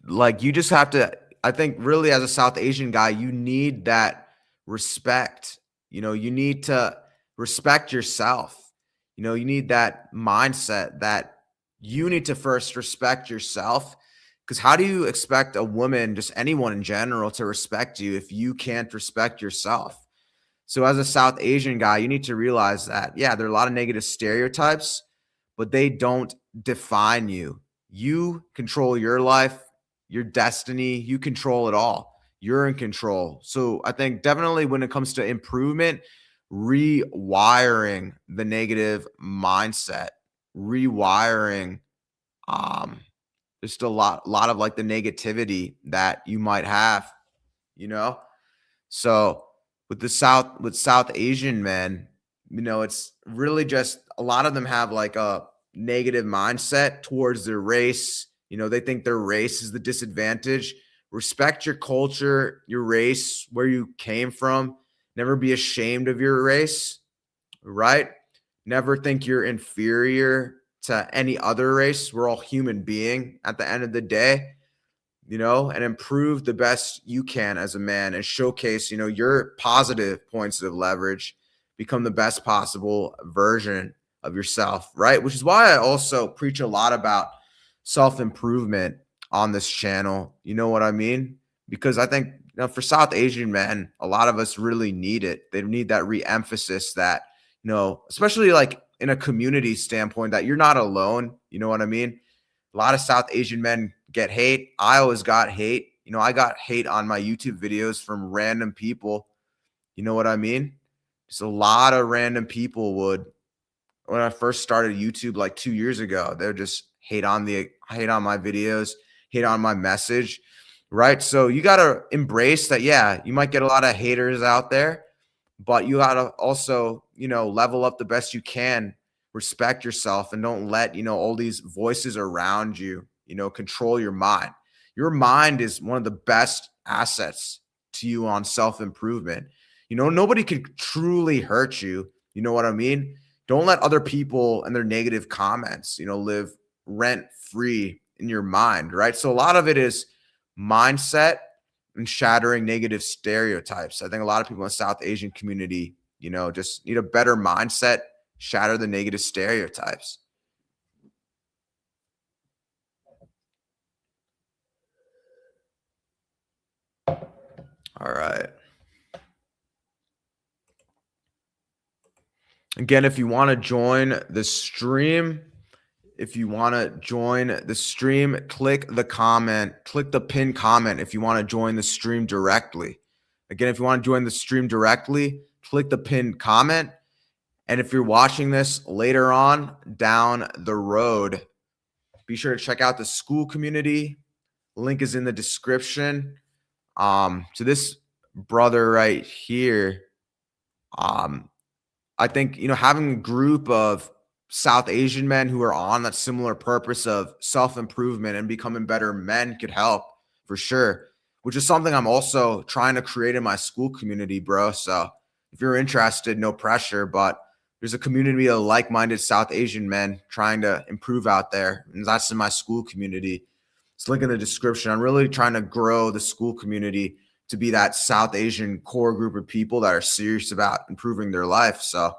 like you just have to, I think really as a South Asian guy, you need that respect. You need to respect yourself. You need that mindset that you need to first respect yourself. Because how do you expect a woman, just anyone in general, to respect you if you can't respect yourself? So, as a South Asian guy, you need to realize that, yeah, there are a lot of negative stereotypes, but they don't define you. You control your life, your destiny, you control it all. You're in control. So, I think definitely when it comes to improvement, rewiring the negative mindset, rewiring um just a lot of like the negativity that you might have, you know? So with South Asian men, it's really just a lot of them have like a negative mindset towards their race. They think their race is the disadvantage. Respect your culture, your race, where you came from. Never be ashamed of your race, right? Never think you're inferior to any other race. We're all human being at the end of the day, and improve the best you can as a man and showcase, your positive points of leverage, become the best possible version of yourself, right? Which is why I also preach a lot about self-improvement on this channel. You know what I mean? Because I think, for South Asian men, a lot of us really need it. They need that re-emphasis that, especially like in a community standpoint, that you're not alone. You know what I mean? A lot of South Asian men get hate. I always got hate. I got hate on my YouTube videos from random people. You know what I mean? Just a lot of random people would, when I first started YouTube like 2 years ago, they would just hate on my videos, hate on my message, right? So you got to embrace that. Yeah, you might get a lot of haters out there, but you got to also, level up the best you can, respect yourself, and don't let, all these voices around you, control your mind. Your mind is one of the best assets to you on self-improvement. Nobody could truly hurt you. You know what I mean? Don't let other people and their negative comments, live rent free in your mind, right? So a lot of it is mindset and shattering negative stereotypes. I think a lot of people in the South Asian community, just need a better mindset, shatter the negative stereotypes. All right. Again, if you want to join the stream, click the pin comment if you want to join the stream directly. Again, if you want to join the stream directly, click the pinned comment. And if you're watching this later on down the road, be sure to check out the Skool community. Link is in the description. To this brother right here, I think, having a group of South Asian men who are on that similar purpose of self-improvement and becoming better men could help for sure. which is something I'm also trying to create in my school community, bro. So if you're interested, no pressure, but there's a community of like-minded South Asian men trying to improve out there, and that's in my school community. It's link in the description. I'm really trying to grow the school community to be that South Asian core group of people that are serious about improving their life. So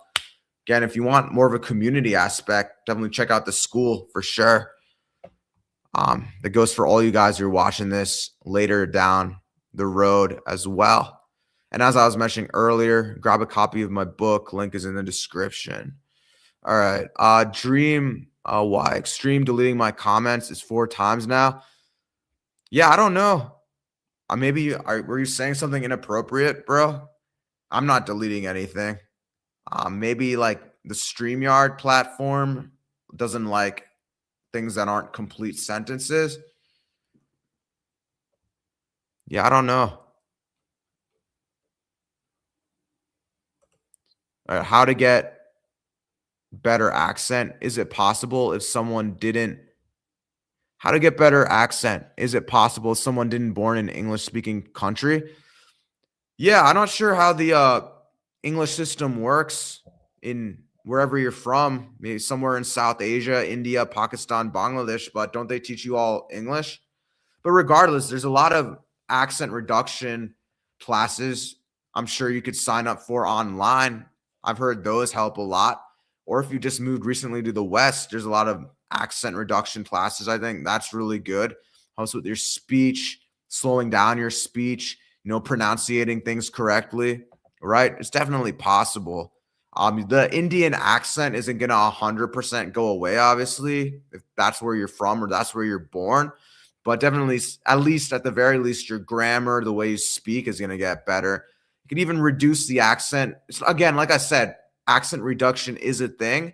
again, if you want more of a community aspect, definitely check out the school for sure. That goes for all you guys who are watching this later down the road as well. And as I was mentioning earlier, grab a copy of my book. Link is in the description. All right. Dream, why extreme deleting my comments is 4 times now. Yeah, I don't know. Maybe were you saying something inappropriate, bro? I'm not deleting anything. Maybe like the StreamYard platform doesn't like things that aren't complete sentences. Yeah, I don't know. How to get better accent? Is it possible if someone didn't? How to get better accent? Is it possible if someone didn't born in an English speaking country? Yeah, I'm not sure how the English system works in wherever you're from, maybe somewhere in South Asia, India, Pakistan, Bangladesh, but don't they teach you all English? But regardless, there's a lot of accent reduction classes I'm sure you could sign up for online. I've heard those help a lot. Or if you just moved recently to the West, there's a lot of accent reduction classes. I think that's really good. Helps with your speech, slowing down your speech, pronunciating things correctly, right? It's definitely possible. The Indian accent isn't going to 100% go away, obviously, if that's where you're from or that's where you're born. But definitely, at the very least, your grammar, the way you speak is going to get better. You can even reduce the accent. Again, like I said, accent reduction is a thing,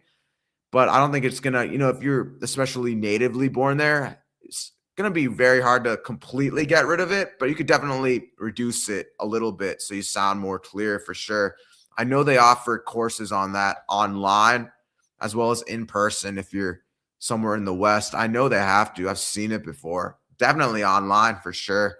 but I don't think it's going to, if you're especially natively born there, it's going to be very hard to completely get rid of it, but you could definitely reduce it a little bit so you sound more clear for sure. I know they offer courses on that online as well as in person if you're somewhere in the West. I know they have to. I've seen it before. Definitely online for sure.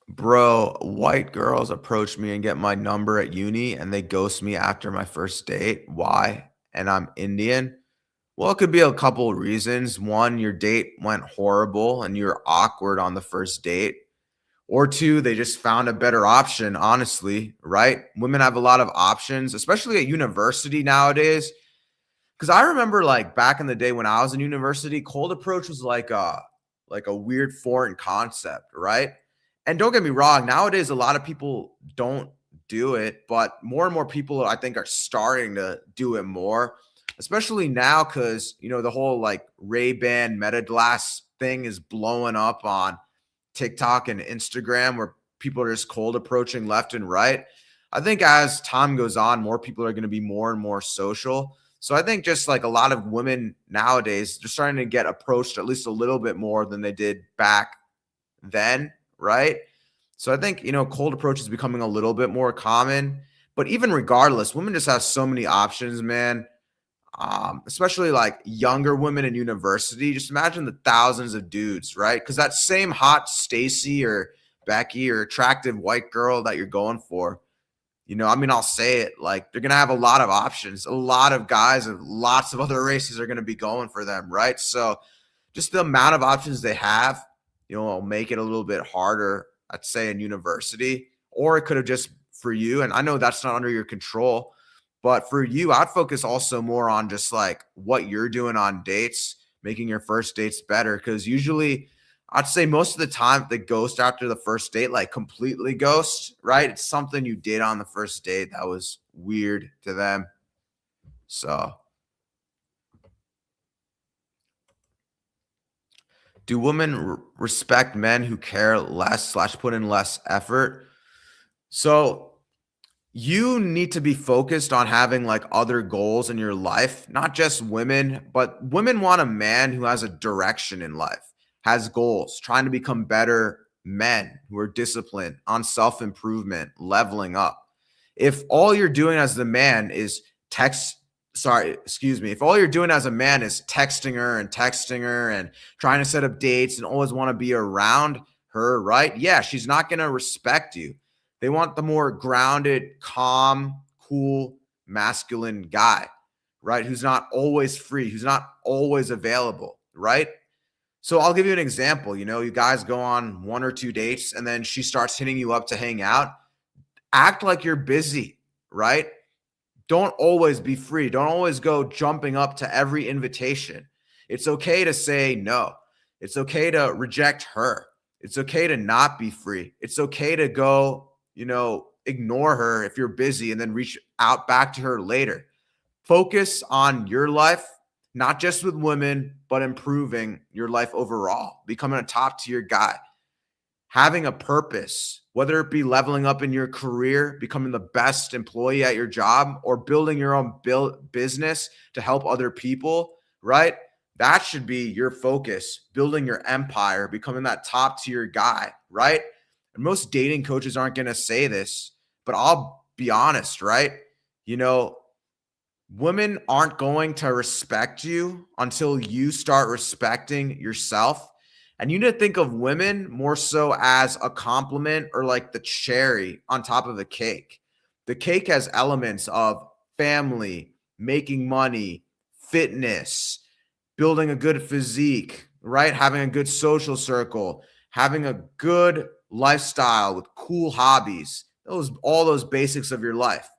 Bro, white girls approach me and get my number at uni and they ghost me after my first date. Why? And I'm Indian. Well, it could be a couple of reasons. One, your date went horrible and you're awkward on the first date. Or two, they just found a better option, honestly, right? Women have a lot of options, especially at university nowadays. Because I remember like back in the day when I was in university, cold approach was like a weird foreign concept, right? And don't get me wrong, nowadays a lot of people don't do it, but more and more people I think are starting to do it more, especially now because the whole like Ray-Ban Meta Glass thing is blowing up on TikTok and Instagram where people are just cold approaching left and right. I think as time goes on, more people are going to be more and more social. So I think just like a lot of women nowadays, they're starting to get approached at least a little bit more than they did back then, right? So I think, cold approach is becoming a little bit more common. But even regardless, women just have so many options, man. Especially like younger women in university. Just imagine the thousands of dudes, right? Because that same hot Stacy or Becky or attractive white girl that you're going for, I'll say it, like they're going to have a lot of options. A lot of guys of lots of other races are going to be going for them, right? So just the amount of options they have, will make it a little bit harder, I'd say, in university. Or it could have just for you, and I know that's not under your control, but for you, I'd focus also more on just like what you're doing on dates, making your first dates better. Because usually, I'd say most of the time, the ghost after the first date, like completely ghost, right? It's something you did on the first date that was weird to them. So, do women respect men who care less / put in less effort? So, you need to be focused on having like other goals in your life, not just women, but women want a man who has a direction in life, has goals, trying to become better men who are disciplined on self improvement, leveling up. If all you're doing as the man is text sorry, excuse me, if all you're doing as a man is texting her and trying to set up dates and always want to be around her, right? Yeah, she's not going to respect you. They want the more grounded, calm, cool, masculine guy, right? Who's not always free, who's not always available, right? So I'll give you an example. You guys go on one or two dates and then she starts hitting you up to hang out. Act like you're busy, right? Don't always be free. Don't always go jumping up to every invitation. It's okay to say no. It's okay to reject her. It's okay to not be free. It's okay to go, ignore her if you're busy and then reach out back to her later. Focus on your life, not just with women, but improving your life overall, becoming a top tier guy, having a purpose, whether it be leveling up in your career, becoming the best employee at your job, or building your own business to help other people, right? That should be your focus, building your empire, becoming that top tier guy, right? And most dating coaches aren't going to say this, but I'll be honest, right? You know, Women aren't going to respect you until you start respecting yourself. And you need to think of women more so as a compliment or like the cherry on top of the cake. The cake has elements of family, making money, fitness, building a good physique, right? Having a good social circle, having a good lifestyle with cool hobbies. All those basics of your life,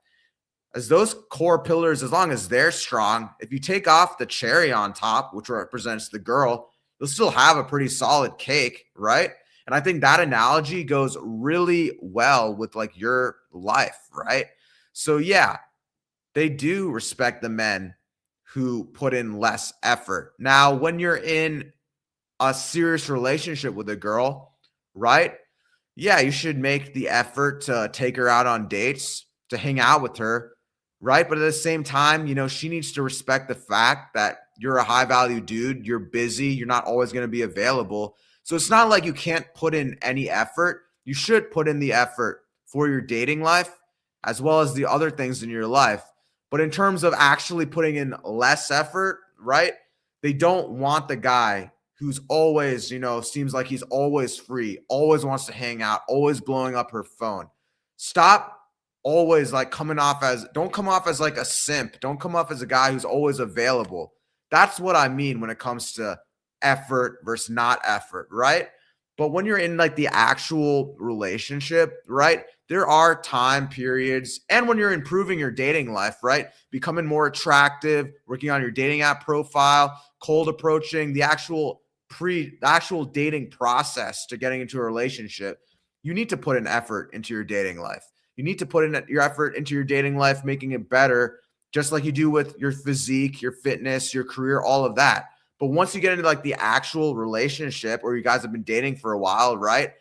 as those core pillars, as long as they're strong, if you take off the cherry on top, which represents the girl, you'll still have a pretty solid cake, right? And I think that analogy goes really well with like your life, right? So yeah, they do respect the men who put in less effort. Now, when you're in a serious relationship with a girl, right? Yeah, you should make the effort to take her out on dates, to hang out with her, right? But at the same time, she needs to respect the fact that you're a high value dude, you're busy, you're not always going to be available. So it's not like you can't put in any effort. You should put in the effort for your dating life as well as the other things in your life. But in terms of actually putting in less effort, right? They don't want the guy who's always, seems like he's always free, always wants to hang out, always blowing up her phone. Stop always like don't come off as like a simp. Don't come off as a guy who's always available. That's what I mean when it comes to effort versus not effort, right? But when you're in like the actual relationship, right? There are time periods, and when you're improving your dating life, right? Becoming more attractive, working on your dating app profile, cold approaching, the actual dating process to getting into a relationship, you need to put an effort into your dating life. You need to put in your effort into your dating life, making it better, just like you do with your physique, your fitness, your career, all of that. But once you get into like the actual relationship, or you guys have been dating for a while, right?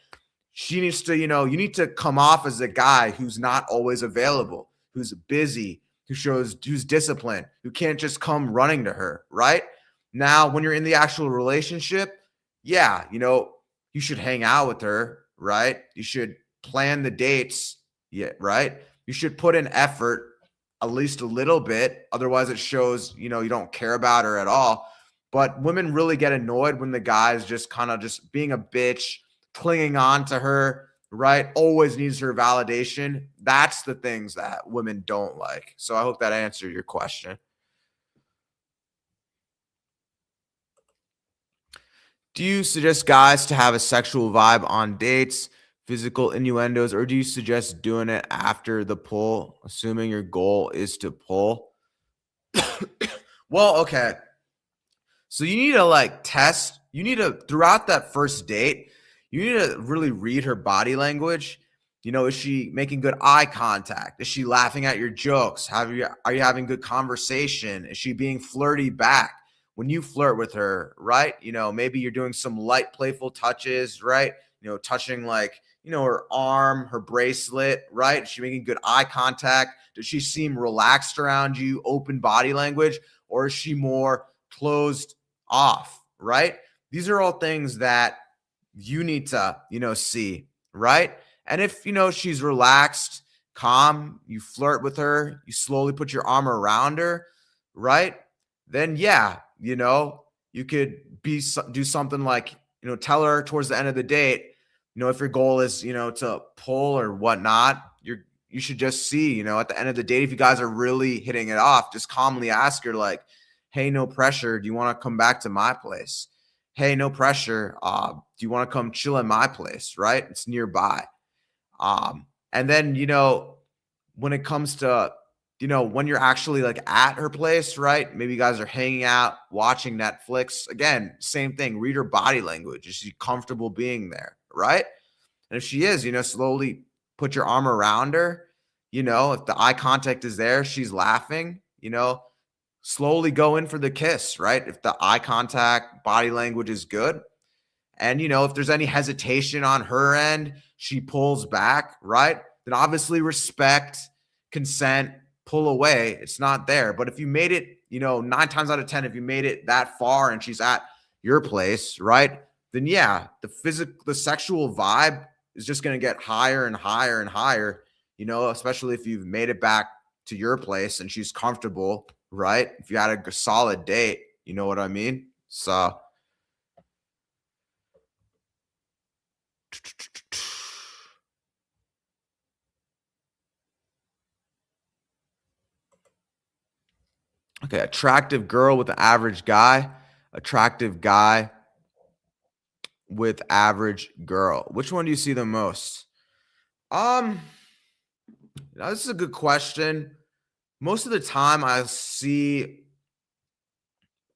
She needs to, you need to come off as a guy who's not always available, who's busy, who's disciplined, who can't just come running to her, right? Now, when you're in the actual relationship, yeah, you should hang out with her, right? You should plan the dates, yeah, right? You should put in effort at least a little bit. Otherwise, it shows, you don't care about her at all. But women really get annoyed when the guy's just kind of just being a bitch, clinging on to her, right? Always needs her validation. That's the things that women don't like. So I hope that answered your question. Do you suggest guys to have a sexual vibe on dates, physical innuendos, or do you suggest doing it after the pull, assuming your goal is to pull? Well, okay. So you need to like test, throughout that first date, you need to really read her body language. Is she making good eye contact? Is she laughing at your jokes? Are you having good conversation? Is she being flirty back? When you flirt with her, right? Maybe you're doing some light, playful touches, right? Touching like, her arm, her bracelet, right? Is she making good eye contact? Does she seem relaxed around you, open body language? Or is she more closed off, right? These are all things that you need to, see, right? And if, she's relaxed, calm, you flirt with her, you slowly put your arm around her, right? Then yeah, you could do something like, tell her towards the end of the date, if your goal is, to pull or whatnot, you should just see, at the end of the date, if you guys are really hitting it off, just calmly ask her like, hey, no pressure. Do you want to come back to my place? Hey, no pressure. Do you want to come chill at my place? Right? It's nearby. And then, when it comes to, when you're actually like at her place, right? Maybe you guys are hanging out, watching Netflix. Again, same thing. Read her body language. Is she comfortable being there? Right? And if she is, slowly put your arm around her. If the eye contact is there, she's laughing, slowly go in for the kiss, right? If the eye contact, body language is good. And, if there's any hesitation on her end, she pulls back, right? Then obviously respect, consent, pull away. It's not there. But if you made it, 9 times out of 10, if you made it that far and she's at your place, right? Then yeah, the sexual vibe is just going to get higher and higher and higher, especially if you've made it back to your place and she's comfortable, right? If you had a solid date, you know what I mean? So, okay, attractive girl with an average guy, attractive guy with average girl. Which one do you see the most? Um, this is a good question. Most of the time I see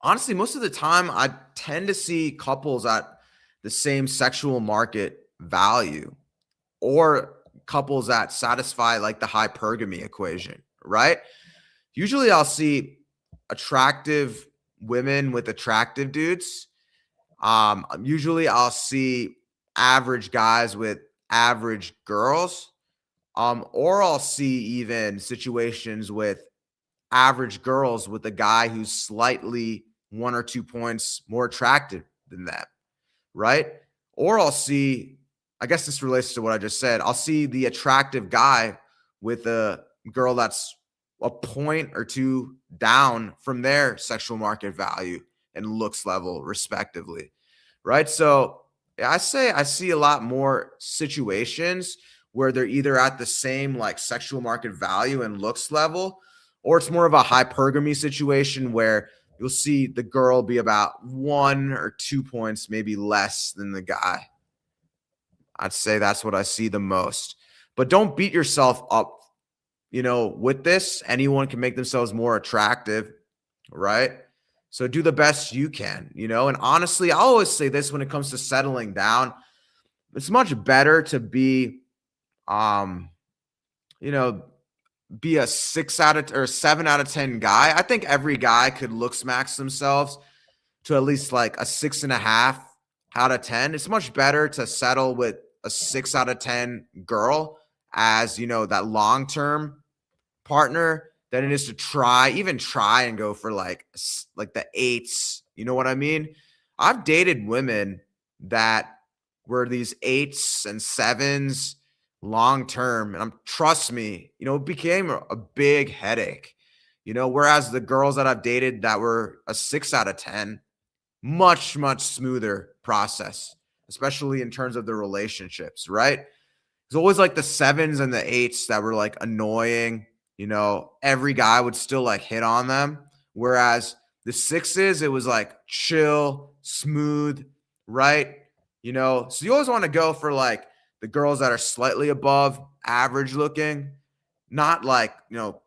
honestly, most of the time I tend to see couples at the same sexual market value or couples that satisfy like the hypergamy equation, right? Usually I'll see attractive women with attractive dudes. Usually I'll see average guys with average girls. Or I'll see even situations with average girls with a guy who's slightly 1 or 2 points more attractive than them, right? Or I'll see, I guess this relates to what I just said. I'll see the attractive guy with a girl that's a point or two down from their sexual market value and looks level, respectively, right? So I say I see a lot more situations where they're either at the same like sexual market value and looks level, or it's more of a hypergamy situation where you'll see the girl be about 1 or 2 points, maybe less than the guy. I'd say that's what I see the most. But don't beat yourself up, with this. Anyone can make themselves more attractive, right? So do the best you can, and honestly, I always say this when it comes to settling down. It's much better to be, um, you know, be a 6 out of or 7 out of 10 guy. I think every guy could looks max themselves to at least like a 6.5 out of 10. It's much better to settle with a 6 out of 10 girl as that long term partner than it is to try and go for like the eights. You know what I mean? I've dated women that were these eights and sevens long term, and trust me, it became a big headache. Whereas the girls that I've dated that were a 6 out of 10, much smoother process, especially in terms of the relationships, right? It's always like the sevens and the eights that were like annoying. Every guy would still like hit on them. Whereas the sixes, it was like chill, smooth, right? So you always want to go for like the girls that are slightly above average looking, not like,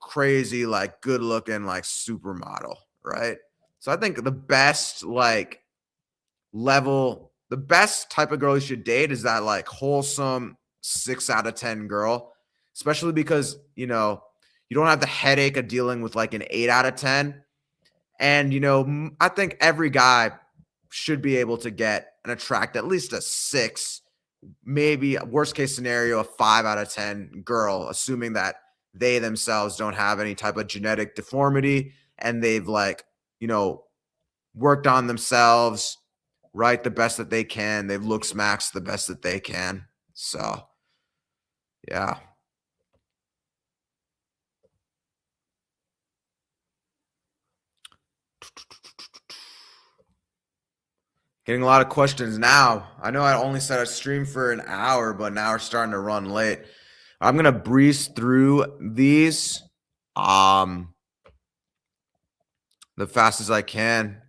crazy, like good looking, like supermodel, right? So I think the best type of girl you should date is that like wholesome 6 out of 10 girl, especially because, you don't have the headache of dealing with like an 8 out of 10. And, I think every guy should be able to get and attract at least a 6, maybe worst case scenario, a 5 out of 10 girl, assuming that they themselves don't have any type of genetic deformity and they've like, worked on themselves, right? The best that they can. They've looks max the best that they can. So, yeah. Getting a lot of questions now. I know I only set a stream for an hour, but now we're starting to run late. I'm gonna breeze through these the fastest I can.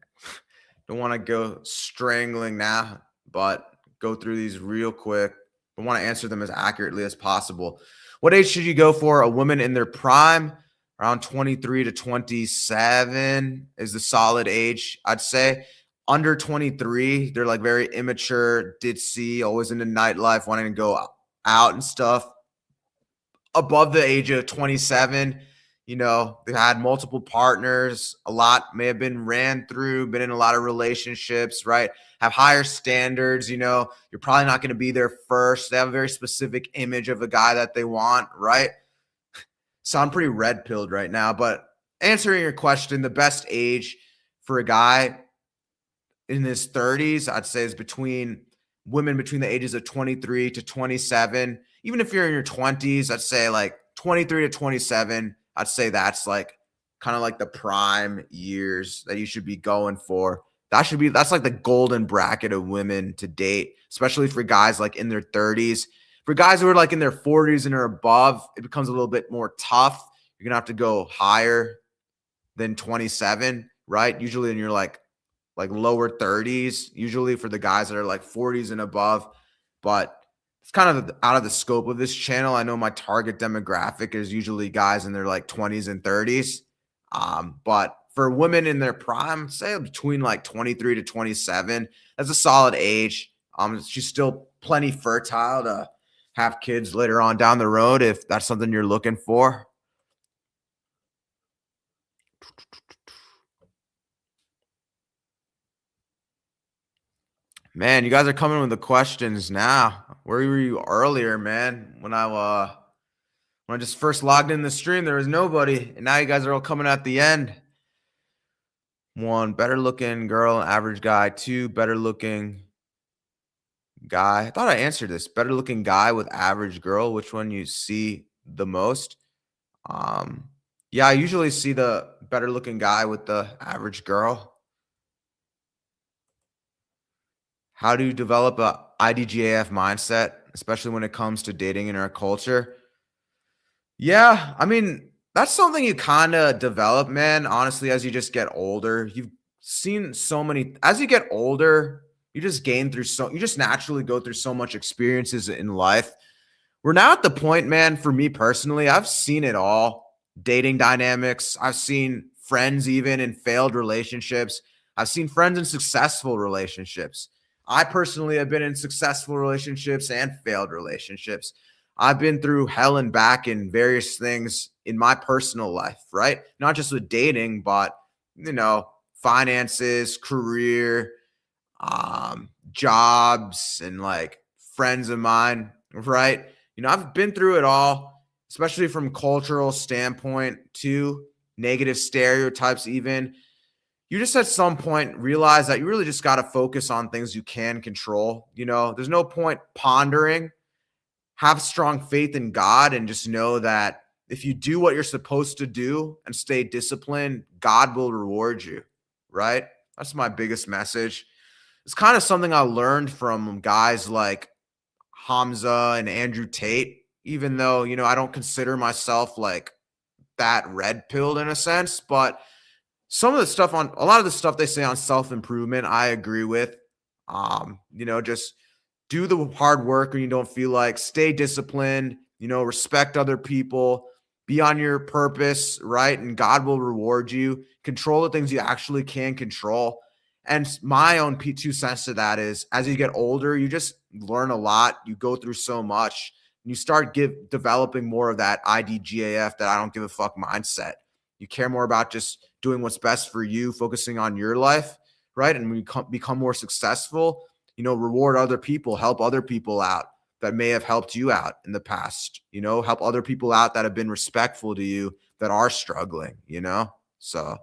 Don't want to go strangling now, but go through these real quick. I want to answer them as accurately as possible. What age should you go for? A woman in their prime, around 23 to 27 is the solid age, I'd say. Under 23, they're like very immature, ditzy, always into nightlife, wanting to go out and stuff. Above the age of 27, they've had multiple partners. A lot may have been ran through, been in a lot of relationships, right? Have higher standards. You're probably not going to be there first. They have a very specific image of a guy that they want, right? So I'm pretty red pilled right now, but answering your question, the best age for a guy in his 30s, I'd say, is women between the ages of 23 to 27. Even if you're in your 20s, I'd say like 23 to 27. I'd say that's like kind of like the prime years that you should be going for. That's like the golden bracket of women to date, especially for guys like in their 30s. For guys who are like in their 40s and or above, it becomes a little bit more tough. You're gonna have to go higher than 27, right? Usually in your like lower 30s, usually for the guys that are like 40s and above. But it's kind of out of the scope of this channel. I know my target demographic is usually guys in their like 20s and 30s. But for women in their prime, say between like 23 to 27, that's a solid age. She's still plenty fertile to have kids later on down the road if that's something you're looking for. Man, you guys are coming with the questions now. Where were you earlier, man? When I just first logged in the stream, there was nobody, and now you guys are all coming at the end. 1, better looking girl, average guy. 2, better looking guy. I thought I answered this. Better looking guy with average girl. Which one you see the most? Yeah, I usually see the better looking guy with the average girl. How do you develop a IDGAF mindset, especially when it comes to dating in our culture? Yeah, I mean, that's something you kind of develop, man, honestly, as you just get older. You've seen so many, as you get older, you just you just naturally go through so much experiences in life. We're now at the point, man, for me personally, I've seen it all. Dating dynamics. I've seen friends even in failed relationships. I've seen friends in successful relationships. I personally have been in successful relationships and failed relationships. I've been through hell and back in various things in my personal life, right? Not just with dating, but, finances, career, jobs, and like friends of mine, right? I've been through it all, especially from cultural standpoint to negative stereotypes even. You just at some point realize that you really just got to focus on things you can control. There's no point pondering. Have strong faith in God and just know that if you do what you're supposed to do and stay disciplined, God will reward you, right? That's my biggest message. It's kind of something I learned from guys like Hamza and Andrew Tate, even though, I don't consider myself like that red pilled in a sense, but a lot of the stuff they say on self-improvement, I agree with. Just do the hard work when you don't feel like, stay disciplined, respect other people, be on your purpose, right? And God will reward you. Control the things you actually can control. And my own P2 to that is, as you get older, you just learn a lot. You go through so much. And you start developing more of that IDGAF, that I don't give a fuck mindset. You care more about just doing what's best for you, focusing on your life, right? And when you become more successful, reward other people, help other people out that may have helped you out in the past, help other people out that have been respectful to you, that are struggling, so.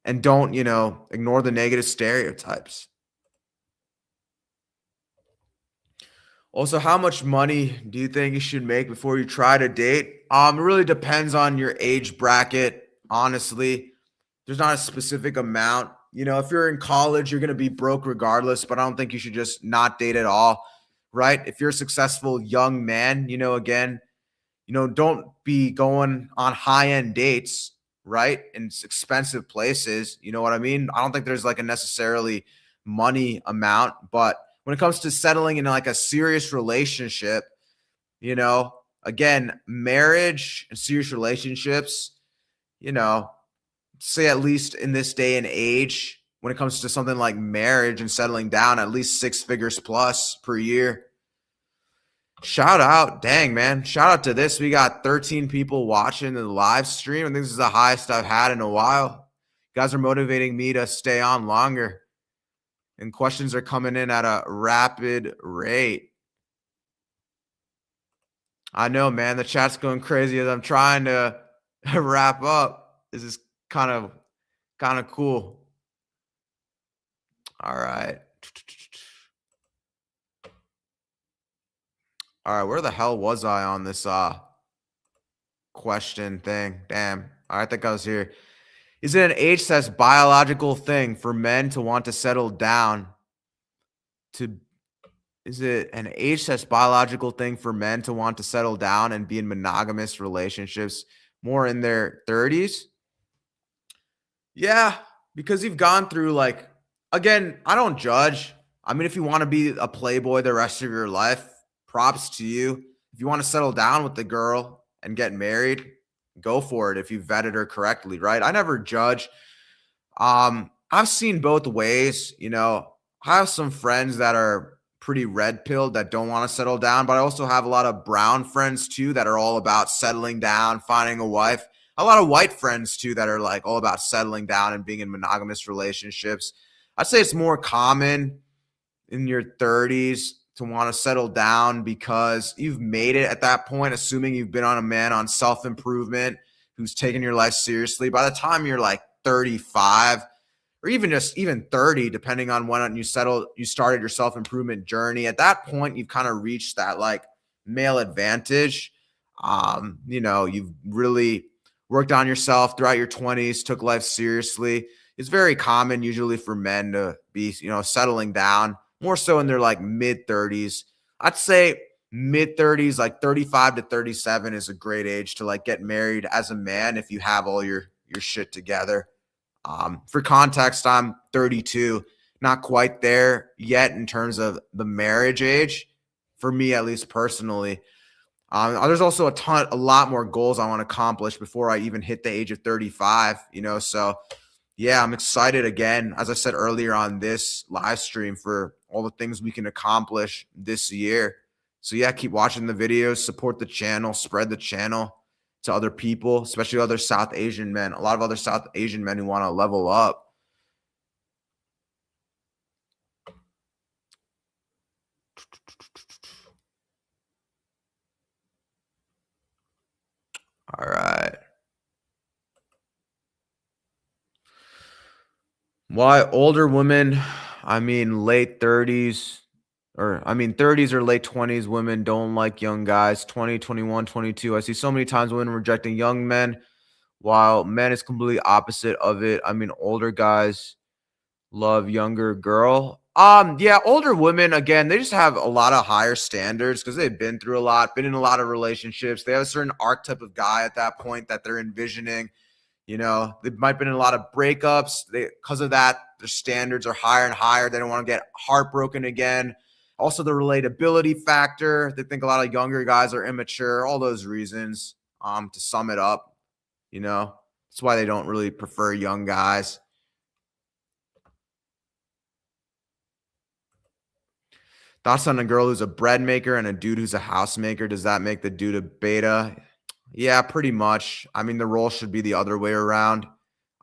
And don't, ignore the negative stereotypes. Also, how much money do you think you should make before you try to date? It really depends on your age bracket, honestly. There's not a specific amount. If you're in college, you're going to be broke regardless, but I don't think you should just not date at all, right? If you're a successful young man, again, don't be going on high-end dates, right? In expensive places. You know what I mean? I don't think there's like a necessarily money amount, but when it comes to settling in like a serious relationship, again, marriage and serious relationships, say at least in this day and age, when it comes to something like marriage and settling down, at least 6 figures plus per year. Shout out. Dang, man. Shout out to this. We got 13 people watching the live stream. I think this is the highest I've had in a while. You guys are motivating me to stay on longer. And questions are coming in at a rapid rate. I know, man. The chat's going crazy as I'm trying to wrap up. This is kind of cool. All right. All right, where the hell was I on this question thing? Damn. I think I was here. Is it an age that's biological thing for men to want to settle down? Is it an age that's biological thing for men to want to settle down and be in monogamous relationships more in their 30s? Yeah, because you've gone through again, I don't judge. I mean, if you want to be a playboy the rest of your life, props to you. If you want to settle down with the girl and get married, go for it if you vetted her correctly, right? I never judge. I've seen both ways. I have some friends that are pretty red pilled that don't want to settle down, but I also have a lot of brown friends too that are all about settling down, finding a wife. A lot of white friends too that are like all about settling down and being in monogamous relationships. I'd say it's more common in your 30s to want to settle down because you've made it at that point, assuming you've been a man on self-improvement who's taking your life seriously. By the time you're like 35 or even 30, depending on when you started your self-improvement journey, at that point, you've kind of reached that like male advantage. You've really worked on yourself throughout your 20s, took life seriously. It's very common usually for men to be, settling down more so in their like mid 30s. I'd say mid 30s, like 35 to 37 is a great age to like get married as a man if you have all your shit together. For context, I'm 32, not quite there yet in terms of the marriage age, for me at least personally. There's also a lot more goals I want to accomplish before I even hit the age of 35, so yeah, I'm excited again, as I said earlier on this live stream, for all the things we can accomplish this year. So yeah, keep watching the videos, support the channel, spread the channel to other people, especially other South Asian men, a lot of other South Asian men who want to level up. All right. Why older women, late 30s, 30s or late 20s women don't like young guys, 20, 21, 22. I see so many times women rejecting young men, while men is completely opposite of it. Older guys love younger girl. Yeah, older women, again, they just have a lot of higher standards because they've been through a lot, been in a lot of relationships. They have a certain archetype of guy at that point that they're envisioning. They might have been in a lot of breakups. Because of that, their standards are higher and higher. They don't want to get heartbroken again. Also, the relatability factor. They think a lot of younger guys are immature. All those reasons, to sum it up, that's why they don't really prefer young guys. Thoughts on a girl who's a bread maker and a dude who's a house maker? Does that make the dude a beta? Yeah, pretty much. The role should be the other way around.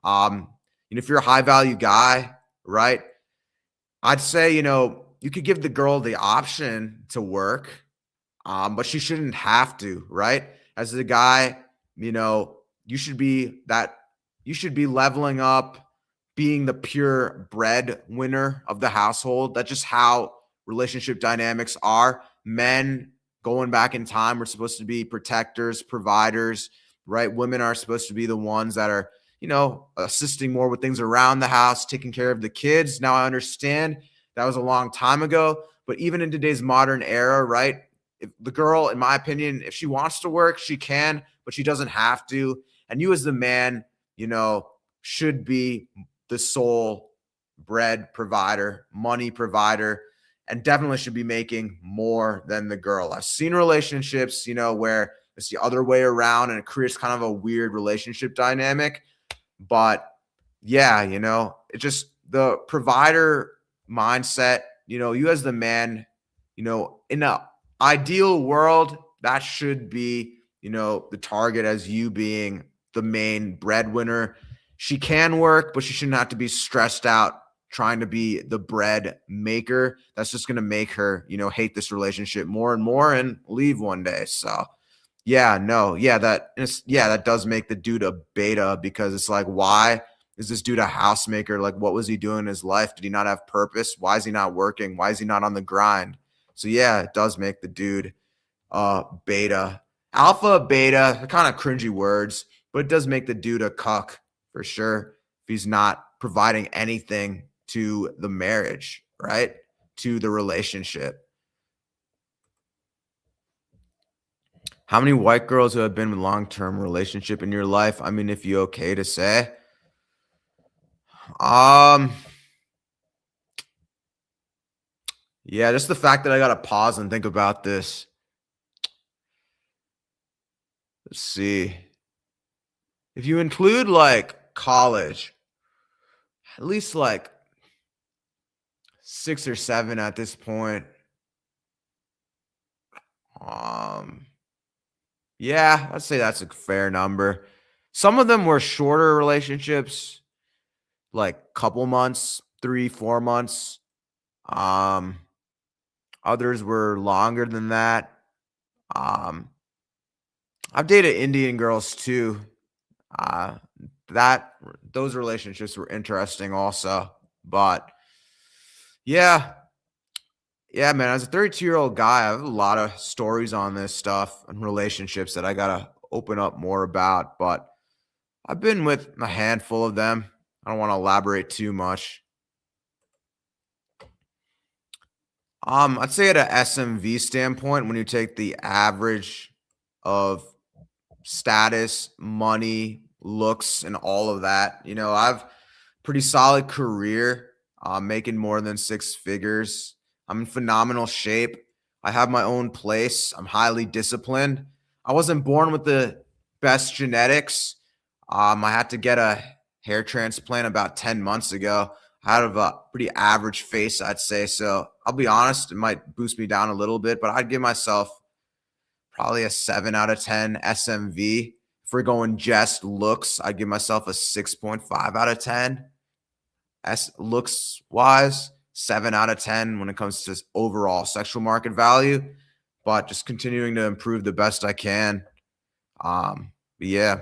If you're a high value guy, right, I'd say, you could give the girl the option to work, but she shouldn't have to, right? As a guy, you should be leveling up, being the pure breadwinner of the household. That's just how relationship dynamics are. Men, going back in time, we're supposed to be protectors, providers, right? Women are supposed to be the ones that are, assisting more with things around the house, taking care of the kids. Now I understand that was a long time ago, but even in today's modern era, right? If the girl, in my opinion, if she wants to work, she can, but she doesn't have to. And you as the man, should be the sole bread provider, money provider, and definitely should be making more than the girl. I've seen relationships, where it's the other way around and it creates kind of a weird relationship dynamic. But yeah, it just the provider mindset, you as the man, in an ideal world, that should be, the target as you being the main breadwinner. She can work, but she shouldn't have to be stressed out trying to be the bread maker. That's just going to make her, hate this relationship more and more and leave one day. So that does make the dude a beta, because it's like, why is this dude a housemaker? Like, what was he doing in his life? Did he not have purpose? Why is he not working? Why is he not on the grind? So yeah, it does make the dude beta. Alpha, beta, kind of cringy words, but it does make the dude a cuck for sure if he's not providing anything to the marriage, right? To the relationship. How many white girls who have been in a long-term relationship in your life? I mean, if you okay to say. Yeah, just the fact that I got to pause and think about this. Let's see. If you include like college, at least like 6 or 7 at this point. Yeah, I'd say that's a fair number. Some of them were shorter relationships, like couple months, 3, 4 months. Others were longer than that. I've dated Indian girls too. Those relationships were interesting also. But yeah, man, as a 32-year-old guy, I have a lot of stories on this stuff and relationships that I gotta open up more about. But I've been with a handful of them. I don't want to elaborate too much. I'd say at a SMV standpoint, when you take the average of status, money, looks, and all of that, I've pretty solid career, making more than 6 figures. I'm in phenomenal shape. I have my own place. I'm highly disciplined. I wasn't born with the best genetics. I had to get a hair transplant about 10 months ago. I have a pretty average face, I'd say. So I'll be honest, it might boost me down a little bit, but I'd give myself probably a 7 out of 10 SMV. If we're going just looks, I'd give myself a 6.5 out of 10. Looks wise, 7 out of 10 when it comes to overall sexual market value, but just continuing to improve the best I can. But yeah.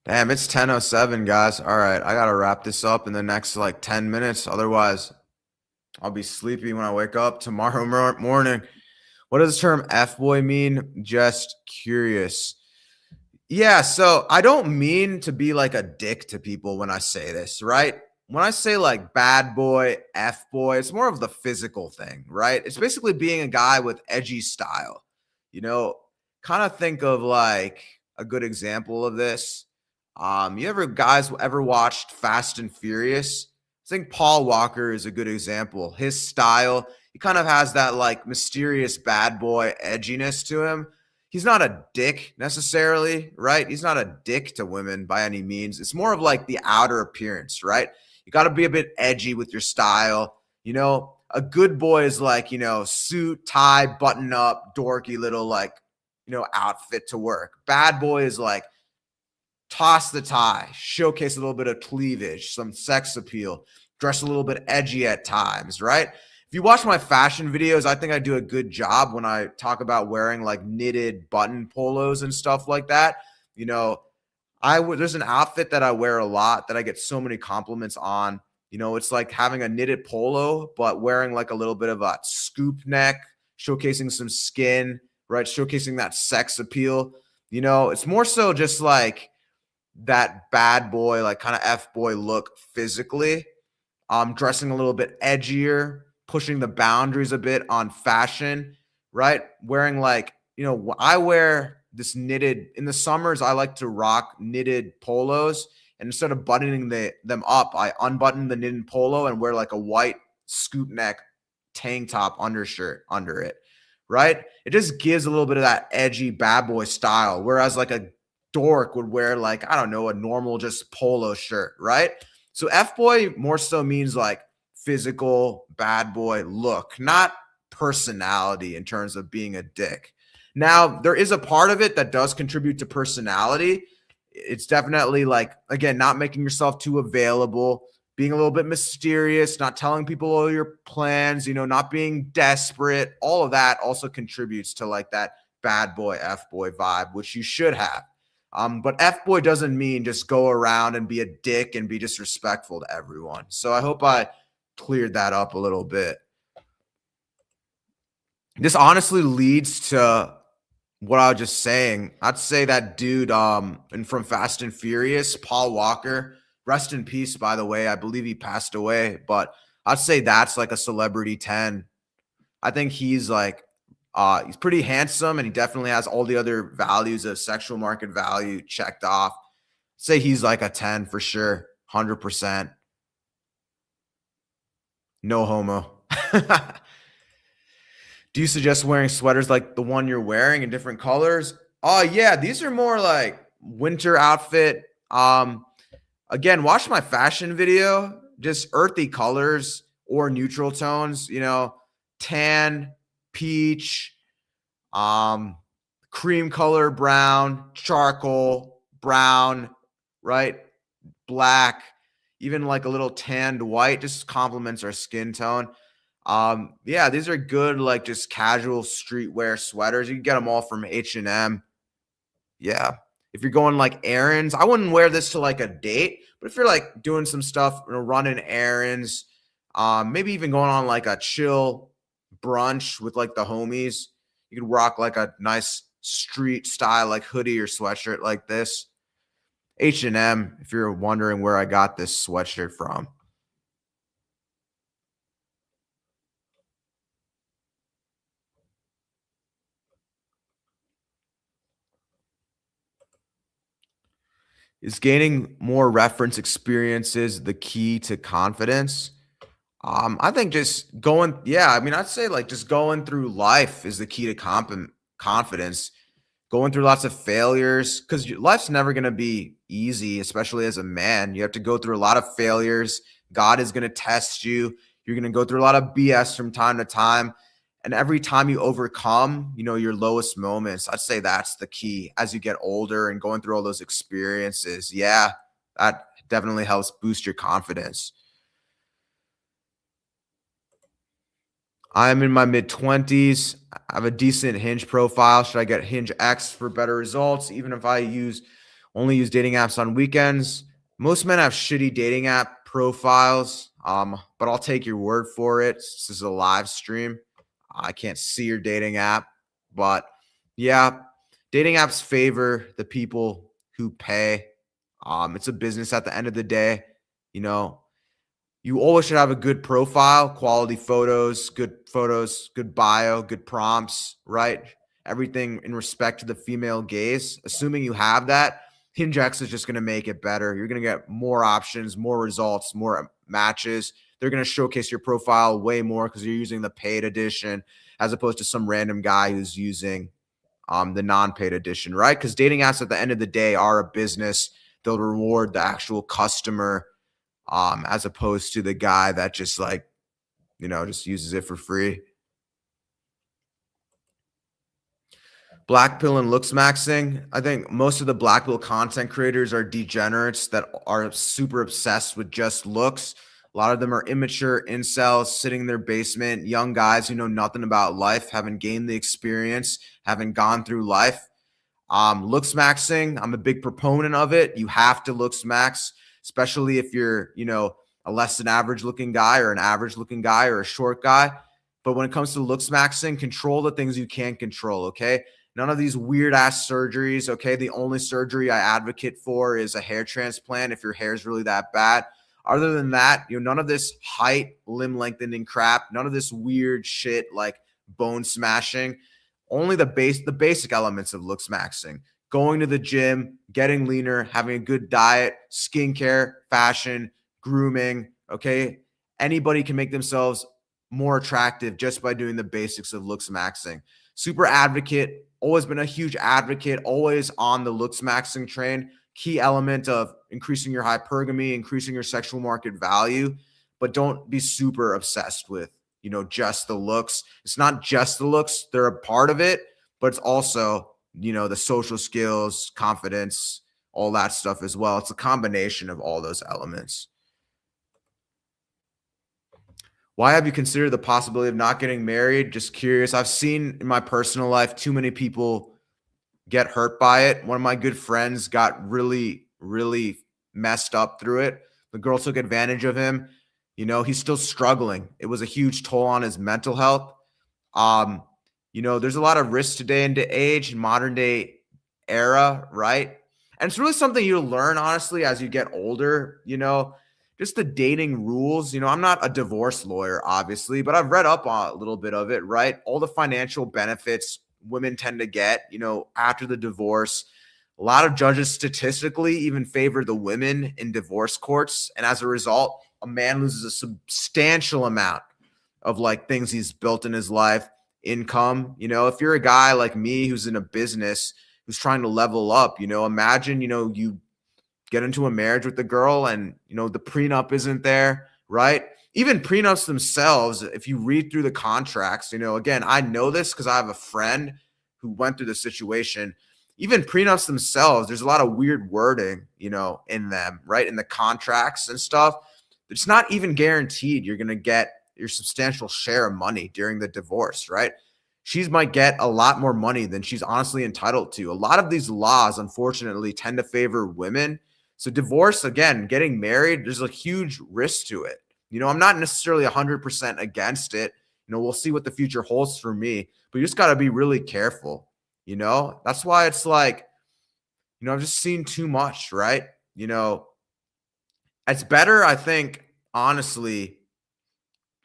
Damn, it's 10:07, guys. All right, I gotta wrap this up in the next like 10 minutes. Otherwise, I'll be sleepy when I wake up tomorrow morning. What does the term F-boy mean? Just curious. Yeah, so I don't mean to be like a dick to people when I say this, right? When I say like bad boy, F-boy, it's more of the physical thing, right? It's basically being a guy with edgy style. Kind of think of like a good example of this. You ever watched Fast and Furious? I think Paul Walker is a good example. His style, he kind of has that like mysterious bad boy edginess to him. He's not a dick necessarily, right? He's not a dick to women by any means. It's more of like the outer appearance, right? You got to be a bit edgy with your style. A good boy is like, suit, tie, button up, dorky little like, outfit to work. Bad boy is like, toss the tie, showcase a little bit of cleavage, some sex appeal, dress a little bit edgy at times, right? If you watch my fashion videos, I think I do a good job when I talk about wearing like knitted button polos and stuff like that. There's an outfit that I wear a lot that I get so many compliments on. It's like having a knitted polo, but wearing like a little bit of a scoop neck, showcasing some skin, right? Showcasing that sex appeal. It's more so just like that bad boy, like kind of F boy look physically. Dressing a little bit edgier, pushing the boundaries a bit on fashion, right? Wearing like, I wear this knitted in the summers. I like to rock knitted polos, and instead of buttoning them up, I unbutton the knitted polo and wear like a white scoop neck tank top undershirt under it, right? It just gives a little bit of that edgy bad boy style. Whereas like a dork would wear like, I don't know, a normal just polo shirt, right? So F boy more so means like physical bad boy look, not personality in terms of being a dick. Now, there is a part of it that does contribute to personality. It's definitely like, again, not making yourself too available, being a little bit mysterious, not telling people all your plans, not being desperate. All of that also contributes to like that bad boy, F boy vibe, which you should have. But F boy doesn't mean just go around and be a dick and be disrespectful to everyone. So I hope I cleared that up a little bit. This honestly leads to what I was just saying. I'd say that dude, and from Fast and Furious, Paul Walker, rest in peace, by the way. I believe he passed away, but I'd say that's like a celebrity 10. I think he's like, he's pretty handsome, and he definitely has all the other values of sexual market value checked off. Say he's like a 10 for sure, 100%. No homo. Do you suggest wearing sweaters like the one you're wearing in different colors? Oh yeah, these are more like winter outfit. Again, watch my fashion video. Just earthy colors or neutral tones. Tan, peach, cream color, brown, charcoal, brown, right? Black, even like a little tanned white, just complements our skin tone. Yeah, these are good, like just casual streetwear sweaters. You can get them all from H&M. Yeah. If you're going like errands, I wouldn't wear this to like a date, but if you're like doing some stuff, running errands, maybe even going on like a chill brunch with like the homies, you could rock like a nice street style, like hoodie or sweatshirt like this. H&M, if you're wondering where I got this sweatshirt from. Is gaining more reference experiences the key to confidence? I think just going, yeah, I mean, I'd say like just going through life is the key to confidence. Going through lots of failures, because life's never going to be easy, especially as a man. You have to go through a lot of failures. God is going to test you. You're going to go through a lot of BS from time to time. And every time you overcome, your lowest moments, I'd say that's the key as you get older and going through all those experiences. Yeah, that definitely helps boost your confidence. I'm in my mid-20s. I have a decent Hinge profile. Should I get Hinge X for better results, even if I only use dating apps on weekends? Most men have shitty dating app profiles, but I'll take your word for it. This is a live stream. I can't see your dating app, but yeah, dating apps favor the people who pay. It's a business at the end of the day. You always should have a good profile, quality photos, good bio, good prompts, right? Everything in respect to the female gaze. Assuming you have that, HingeX is just going to make it better. You're going to get more options, more results, more matches. They're going to showcase your profile way more because you're using the paid edition as opposed to some random guy who's using the non-paid edition, right? Because dating apps at the end of the day are a business. They'll reward the actual customer as opposed to the guy that just like, just uses it for free. Black pill and looks maxing. I think most of the black pill content creators are degenerates that are super obsessed with just looks. A lot of them are immature incels sitting in their basement, young guys who know nothing about life, haven't gained the experience, haven't gone through life. Looks maxing, I'm a big proponent of it. You have to looks max, especially if you're, a less than average looking guy or an average looking guy or a short guy. But when it comes to looks maxing, control the things you can control. Okay. None of these weird ass surgeries. Okay. The only surgery I advocate for is a hair transplant if your hair is really that bad. Other than that, none of this height, limb lengthening crap, none of this weird shit like bone smashing. Only the basic elements of looks maxing. Going to the gym, getting leaner, having a good diet, skincare, fashion, grooming. Okay. Anybody can make themselves more attractive just by doing the basics of looks maxing. Super advocate, always been a huge advocate, always on the looks maxing train. Key element of increasing your hypergamy, increasing your sexual market value, but don't be super obsessed with, just the looks. It's not just the looks, they're a part of it, but it's also, the social skills, confidence, all that stuff as well. It's a combination of all those elements. Why have you considered the possibility of not getting married? Just curious. I've seen in my personal life too many people get hurt by it. One of my good friends got really, really messed up through it. The girl took advantage of him. He's still struggling. It was a huge toll on his mental health. There's a lot of risk today in the age, modern day era, right? And it's really something you learn, honestly, as you get older, just the dating rules. I'm not a divorce lawyer, obviously, but I've read up on a little bit of it, right? All the financial benefits women tend to get, after the divorce. A lot of judges statistically even favor the women in divorce courts. And as a result, a man loses a substantial amount of like things he's built in his life, income. If you're a guy like me who's in a business, who's trying to level up, imagine, you get into a marriage with the girl and, the prenup isn't there, right? Even prenups themselves, if you read through the contracts, again, I know this because I have a friend who went through the situation. Even prenups themselves, there's a lot of weird wording, in them, right? In the contracts and stuff. It's not even guaranteed you're going to get your substantial share of money during the divorce, right? She might get a lot more money than she's honestly entitled to. A lot of these laws, unfortunately, tend to favor women. So divorce, again, getting married, there's a huge risk to it. I'm not necessarily 100% against it. We'll see what the future holds for me, but you just got to be really careful. That's why it's like, I've just seen too much, right? It's better, I think, honestly,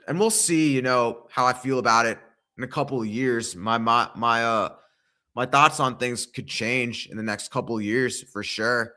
and we'll see, how I feel about it in a couple of years. My thoughts on things could change in the next couple of years for sure.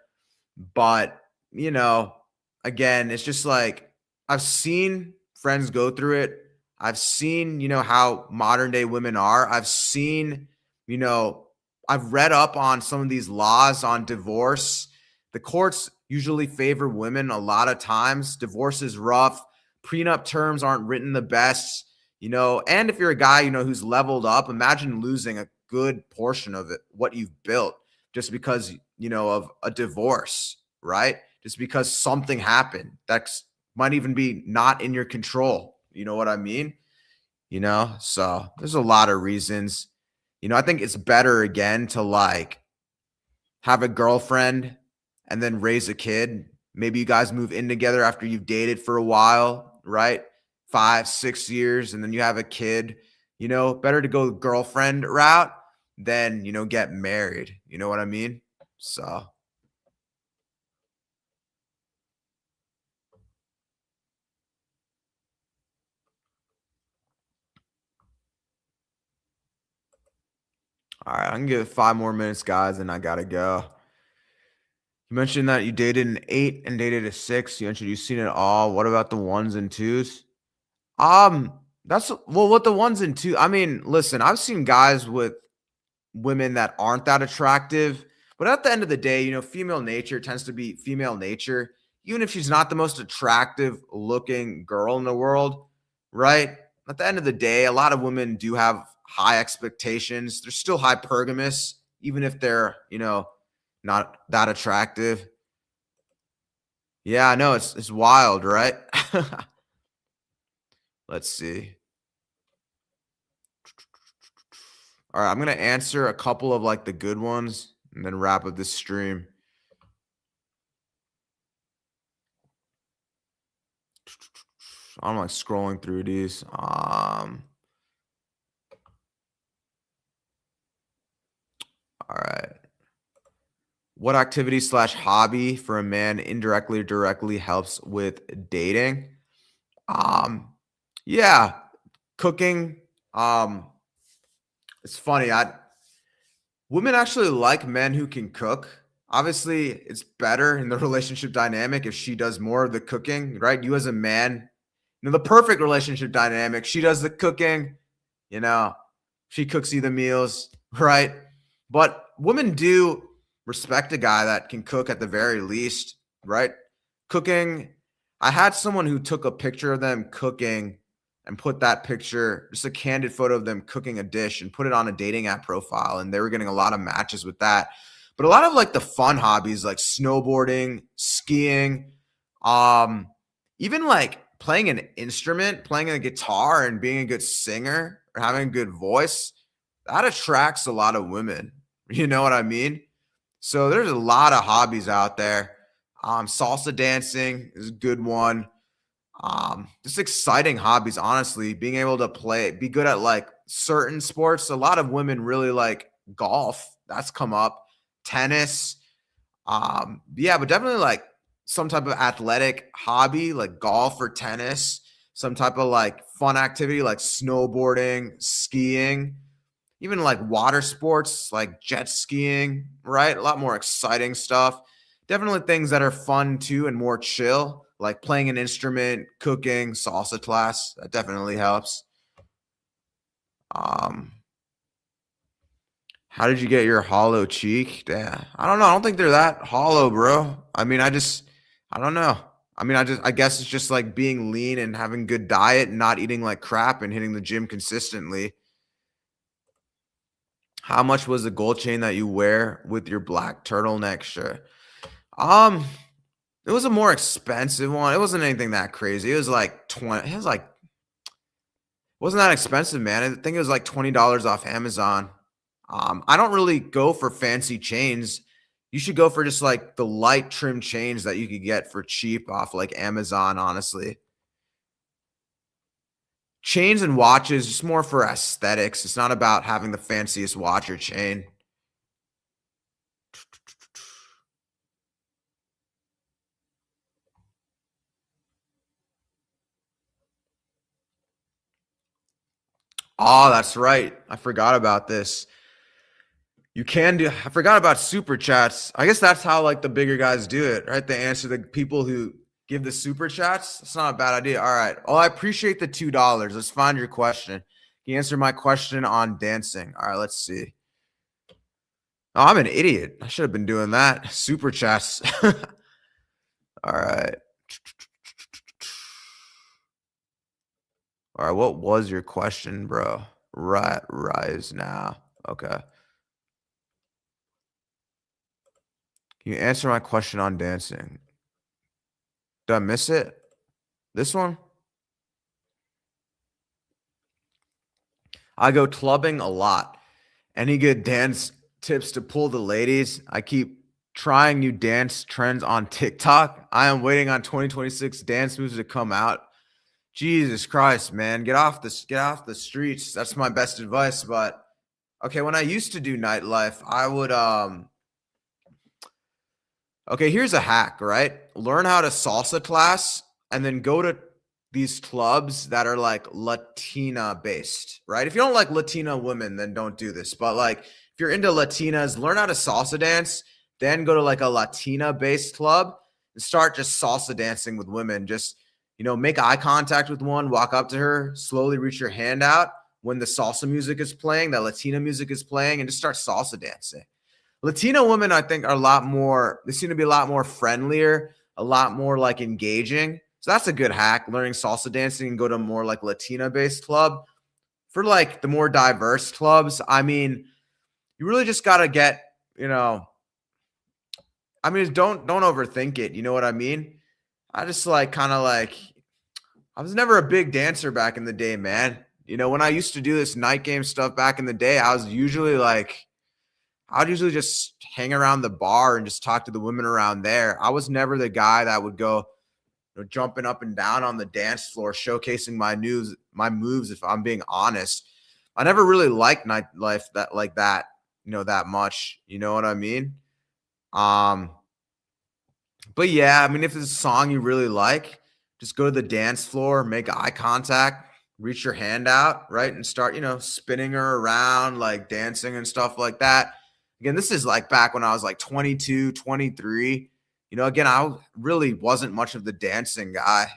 But, again, it's just like I've seen friends go through it. I've seen, how modern day women are. I've seen, you know, I've read up on some of these laws on divorce. The courts usually favor women a lot of times. Divorce is rough. Prenup terms aren't written the best, and if you're a guy, who's leveled up, imagine losing a good portion of it, what you've built just because, of a divorce, right? Just because something happened that might even be not in your control. You know what I mean? So there's a lot of reasons. I think it's better again to like have a girlfriend and then raise a kid. Maybe you guys move in together after you've dated for a while, right? 5, 6 years, and then you have a kid. Better to go girlfriend route than, get married. You know what I mean? So, all right, I can give it 5 more minutes, guys, and I gotta go. You mentioned that you dated an 8 and dated a 6. You mentioned you've seen it all. What about the ones and twos? That's well, what the ones and two. I mean, listen, I've seen guys with women that aren't that attractive, but at the end of the day, female nature tends to be female nature. Even if she's not the most attractive looking girl in the world, right? At the end of the day, a lot of women do have high expectations. They're still hypergamous, even if they're, not that attractive. Yeah, I know it's wild, right? Let's see. All right, I'm gonna answer a couple of like the good ones, and then wrap up this stream. I'm like scrolling through these. All right. What activity / hobby for a man indirectly or directly helps with dating? Yeah, cooking. It's funny. Women actually like men who can cook. Obviously, it's better in the relationship dynamic if she does more of the cooking, right? You as a man, the perfect relationship dynamic. She does the cooking, you know, she cooks you the meals, right? But women do respect a guy that can cook at the very least, right? Cooking. I had someone who took a picture of them cooking and put that picture, just a candid photo of them cooking a dish and put it on a dating app profile. And they were getting a lot of matches with that. But a lot of like the fun hobbies like snowboarding, skiing, even like playing an instrument, playing a guitar and being a good singer or having a good voice, that attracts a lot of women. You know what I mean? So there's a lot of hobbies out there. Salsa dancing is a good one. Just exciting hobbies, honestly, being able to be good at like certain sports. A lot of women really like golf. That's come up. Tennis. Yeah, but definitely like some type of athletic hobby like golf or tennis, some type of like fun activity like snowboarding, skiing, even like water sports like jet skiing, right? A lot more exciting stuff. Definitely things that are fun too and more chill, like playing an instrument, cooking, salsa class. That definitely helps. Um, how did you get your hollow cheek? Yeah, I don't know. I don't think they're that hollow, bro. I mean, I don't know. I guess it's just like being lean and having good diet and not eating like crap and hitting the gym consistently. How much was the gold chain that you wear with your black turtleneck shirt? Um, it was a more expensive one. It wasn't anything that crazy. It was like 20. It was like wasn't that expensive, man. I think it was like $20 off Amazon. I don't really go for fancy chains. You should go for just like the light trim chains that you could get for cheap off like Amazon, honestly. Chains and watches just more for aesthetics. It's not about having the fanciest watch or chain. Oh, that's right. I forgot about this. You can do I forgot about super chats. I guess that's how like the bigger guys do it, right? They answer the people who give the super chats. It's not a bad idea. All right. Oh, I appreciate the $2. Let's find your question. Can you answer my question on dancing? All right, let's see. Oh, I'm an idiot. I should have been doing that. Super chats. All right. All right. What was your question, bro? Rise now. Okay. Can you answer my question on dancing? Did I miss it? This one? I go clubbing a lot. Any good dance tips to pull the ladies? I keep trying new dance trends on TikTok. I am waiting on 2026 dance moves to come out. Jesus Christ, man. Get off the streets. That's my best advice. But okay, when I used to do nightlife, I would okay, here's a hack, right? Learn how to salsa class and then go to these clubs that are like Latina based, right? If you don't like Latina women, then don't do this. But like if you're into Latinas, learn how to salsa dance, then go to like a Latina based club and start just salsa dancing with women. Just, make eye contact with one, walk up to her, slowly reach your hand out when the salsa music is playing, that Latina music is playing, and just start salsa dancing. Latino women, I think, are they seem to be a lot more friendlier, a lot more like engaging. So that's a good hack, learning salsa dancing and go to more like Latina based club. For like the more diverse clubs, I mean, you really just got to get, don't overthink it. You know what I mean? I just like kind of like, I was never a big dancer back in the day, man. When I used to do this night game stuff back in the day, I was usually like, I'd usually just hang around the bar and just talk to the women around there. I was never the guy that would go, jumping up and down on the dance floor, showcasing my moves. If I'm being honest, I never really liked nightlife that, that much. You know what I mean? Um, but yeah, I mean, if it's a song you really like, just go to the dance floor, make eye contact, reach your hand out, right? And start, spinning her around, like dancing and stuff like that. Again, this is like back when I was like 22, 23. Again, I really wasn't much of the dancing guy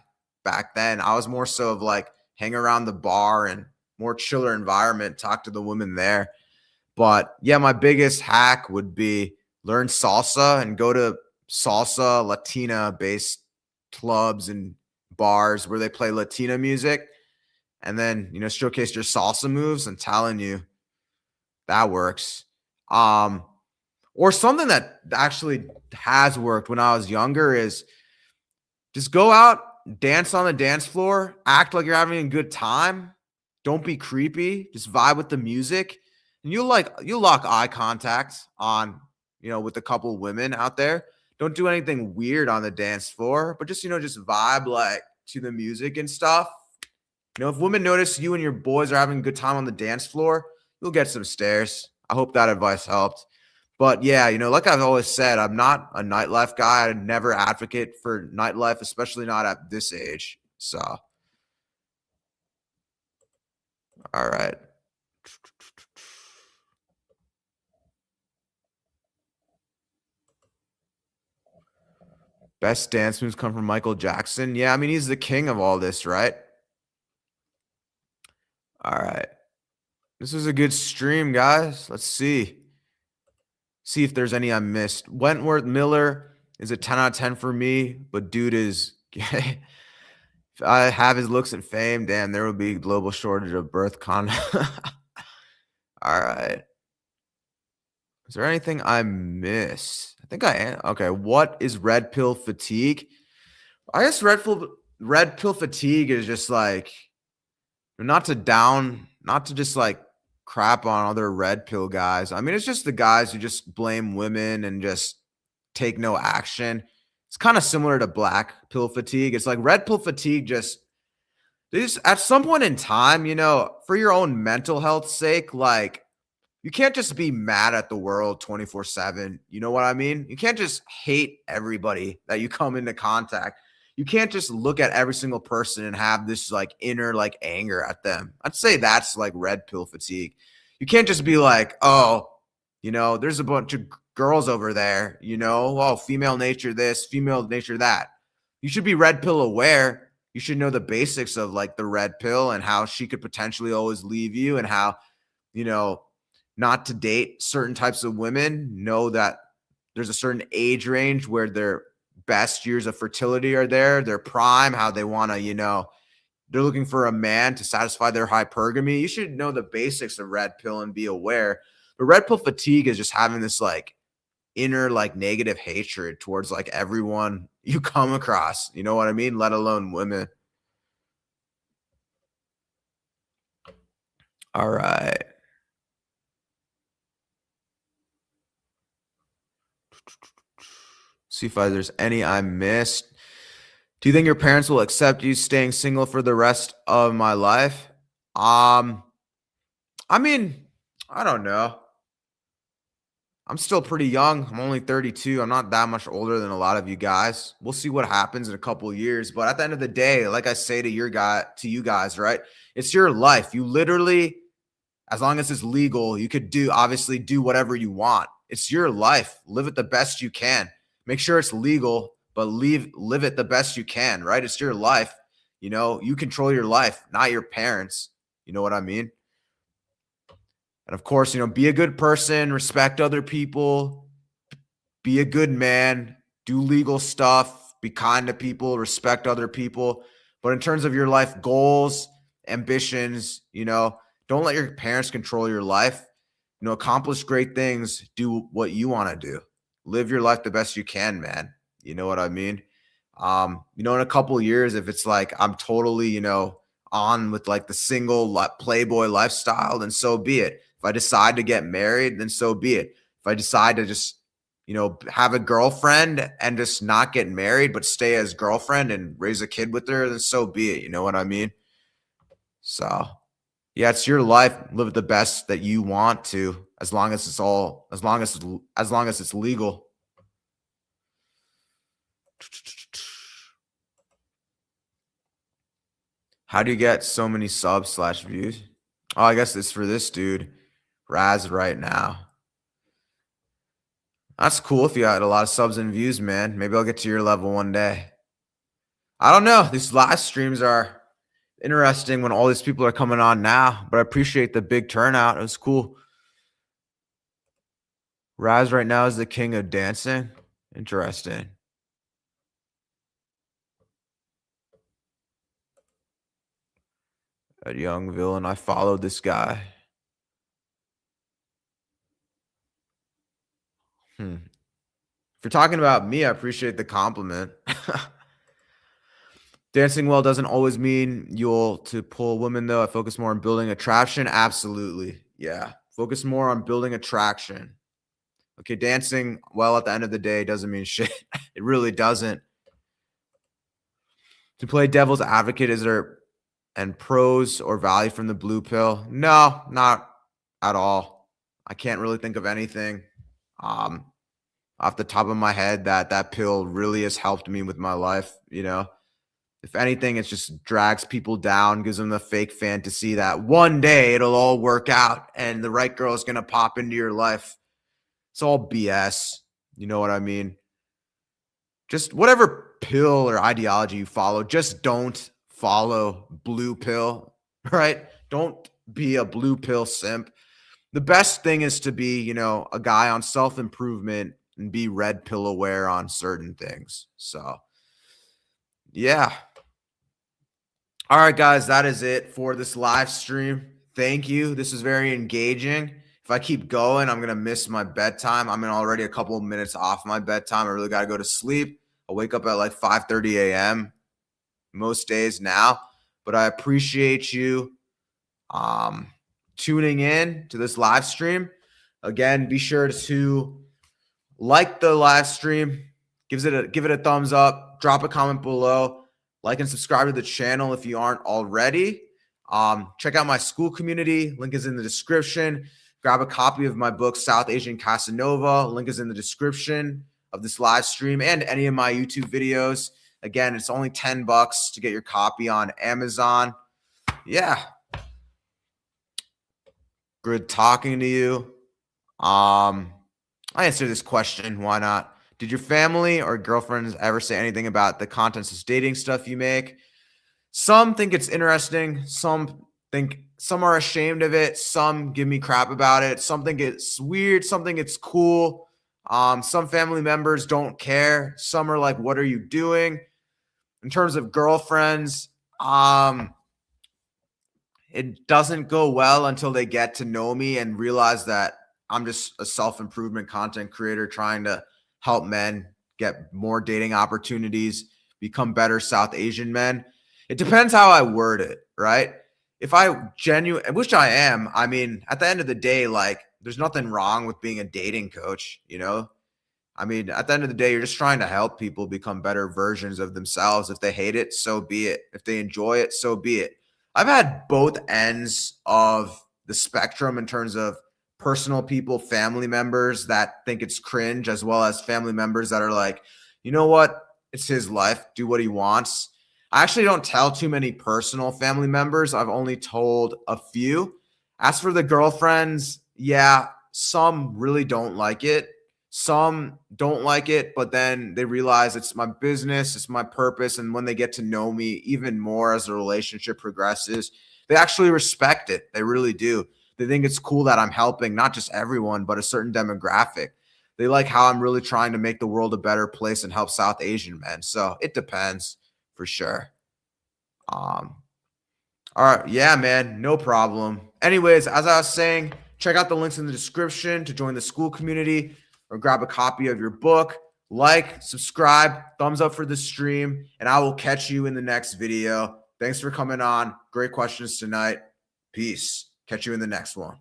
back then. I was more so of like hang around the bar and more chiller environment, talk to the women there. But yeah, my biggest hack would be learn salsa and go to salsa Latina based clubs and bars where they play Latina music, and then, showcase your salsa moves. I'm telling you, that works. Or something that actually has worked when I was younger is just go out, dance on the dance floor, act like you're having a good time. Don't be creepy. Just vibe with the music. And you'll lock eye contact on, with a couple women out there. Don't do anything weird on the dance floor, but just, just vibe like to the music and stuff. If women notice you and your boys are having a good time on the dance floor, you'll get some stares. I hope that advice helped. But yeah, like I've always said, I'm not a nightlife guy. I never advocate for nightlife, especially not at this age. So, all right. Best dance moves come from Michael Jackson. Yeah, I mean, he's the king of all this, right? All right. This is a good stream, guys. Let's see. See if there's any I missed. Wentworth Miller is a 10 out of 10 for me, but dude is gay. If I have his looks and fame, damn, there will be a global shortage of birth con. All right. Is there anything I missed? I think I am. Okay. What is red pill fatigue? I guess red pill fatigue is just like not to just like crap on other red pill guys. I mean, it's just the guys who just blame women and just take no action. It's kind of similar to black pill fatigue. It's like red pill fatigue just at some point in time, for your own mental health sake, like you can't just be mad at the world 24/7. You know what I mean? You can't just hate everybody that you come into contact. You can't just look at every single person and have this like inner like anger at them. I'd say that's like red pill fatigue. You can't just be like, oh, there's a bunch of girls over there, oh, female nature this, female nature that. You should be red pill aware. You should know the basics of like the red pill and how she could potentially always leave you, and how, not to date certain types of women. Know that there's a certain age range where their best years of fertility are there, their prime, how they want to, they're looking for a man to satisfy their hypergamy. You should know the basics of red pill and be aware. But red pill fatigue is just having this like inner like negative hatred towards like everyone you come across. You know what I mean? Let alone women. All right. See if there's any I missed. Do you think your parents will accept you staying single for the rest of my life? I mean, I don't know. I'm still pretty young. I'm only 32. I'm not that much older than a lot of you guys. We'll see what happens in a couple of years. But at the end of the day, like I say to you guys, right? It's your life. You literally, as long as it's legal, you could obviously do whatever you want. It's your life. Live it the best you can. Make sure it's legal, but live it the best you can, right? It's your life. You control your life, not your parents. You know what I mean? And of course, be a good person, respect other people, be a good man, do legal stuff, be kind to people, respect other people. But in terms of your life goals, ambitions, don't let your parents control your life. Accomplish great things, do what you want to do. Live your life the best you can, man. You know what I mean? In a couple of years, if it's like I'm totally, on with like the single playboy lifestyle, then so be it. If I decide to get married, then so be it. If I decide to just, have a girlfriend and just not get married, but stay as girlfriend and raise a kid with her, then so be it. You know what I mean? So yeah, it's your life. Live it the best that you want to, as long as it's legal. How do you get so many subs/views? Oh, I guess it's for this dude, Raz, right now. That's cool if you had a lot of subs and views, man. Maybe I'll get to your level one day. I don't know. These live streams are interesting when all these people are coming on now, but I appreciate the big turnout. It was cool. Raz right now is the king of dancing. Interesting. A young villain. I followed this guy. If you're talking about me, I appreciate the compliment. Dancing well doesn't always mean you'll to pull women, though. I focus more on building attraction. Absolutely. Yeah. Focus more on building attraction. Okay, dancing well at the end of the day doesn't mean shit. It really doesn't. To play devil's advocate, is there and pros or value from the blue pill? No, not at all. I can't really think of anything off the top of my head that pill really has helped me with my life. If anything, it just drags people down, gives them the fake fantasy that one day it'll all work out and the right girl is going to pop into your life. It's all BS. You know what I mean? Just whatever pill or ideology you follow, just don't follow blue pill, right? Don't be a blue pill simp. The best thing is to be, a guy on self-improvement and be red pill aware on certain things. So, yeah. All right, guys, that is it for this live stream. Thank you. This is very engaging. If I keep going, I'm going to miss my bedtime. I'm already a couple of minutes off my bedtime. I really got to go to sleep. I wake up at like 5:30 a.m. most days now, but I appreciate you tuning in to this live stream. Again, be sure to like the live stream, give it a thumbs up, drop a comment below. Like and subscribe to the channel if you aren't already. Check out my school community. Link is in the description. Grab a copy of my book, South Asian Casanova. Link is in the description of this live stream and any of my YouTube videos. Again, it's only $10 to get your copy on Amazon. Yeah. Good talking to you. I answered this question. Why not? Did your family or girlfriends ever say anything about the contents of dating stuff you make? Some think it's interesting. Some are ashamed of it. Some give me crap about it. Some think it's weird. Some think it's cool. Some family members don't care. Some are like, what are you doing? In terms of girlfriends, it doesn't go well until they get to know me and realize that I'm just a self-improvement content creator trying to help men get more dating opportunities, become better South Asian men. It depends how I word it, right? If which I am, at the end of the day, like, there's nothing wrong with being a dating coach, at the end of the day, you're just trying to help people become better versions of themselves. If they hate it, so be it. If they enjoy it, so be it. I've had both ends of the spectrum in terms of personal people, family members that think it's cringe, as well as family members that are like, you know what? It's his life. Do what he wants. I actually don't tell too many personal family members. I've only told a few. As for the girlfriends, yeah, some really don't like it. Some don't like it, but then they realize it's my business, it's my purpose. And when they get to know me even more as the relationship progresses, they actually respect it. They really do. They think it's cool that I'm helping not just everyone, but a certain demographic. They like how I'm really trying to make the world a better place and help South Asian men. So it depends for sure. All right. Yeah, man. No problem. Anyways, as I was saying, check out the links in the description to join the school community or grab a copy of your book. Like, subscribe, thumbs up for the stream, and I will catch you in the next video. Thanks for coming on. Great questions tonight. Peace. Catch you in the next one.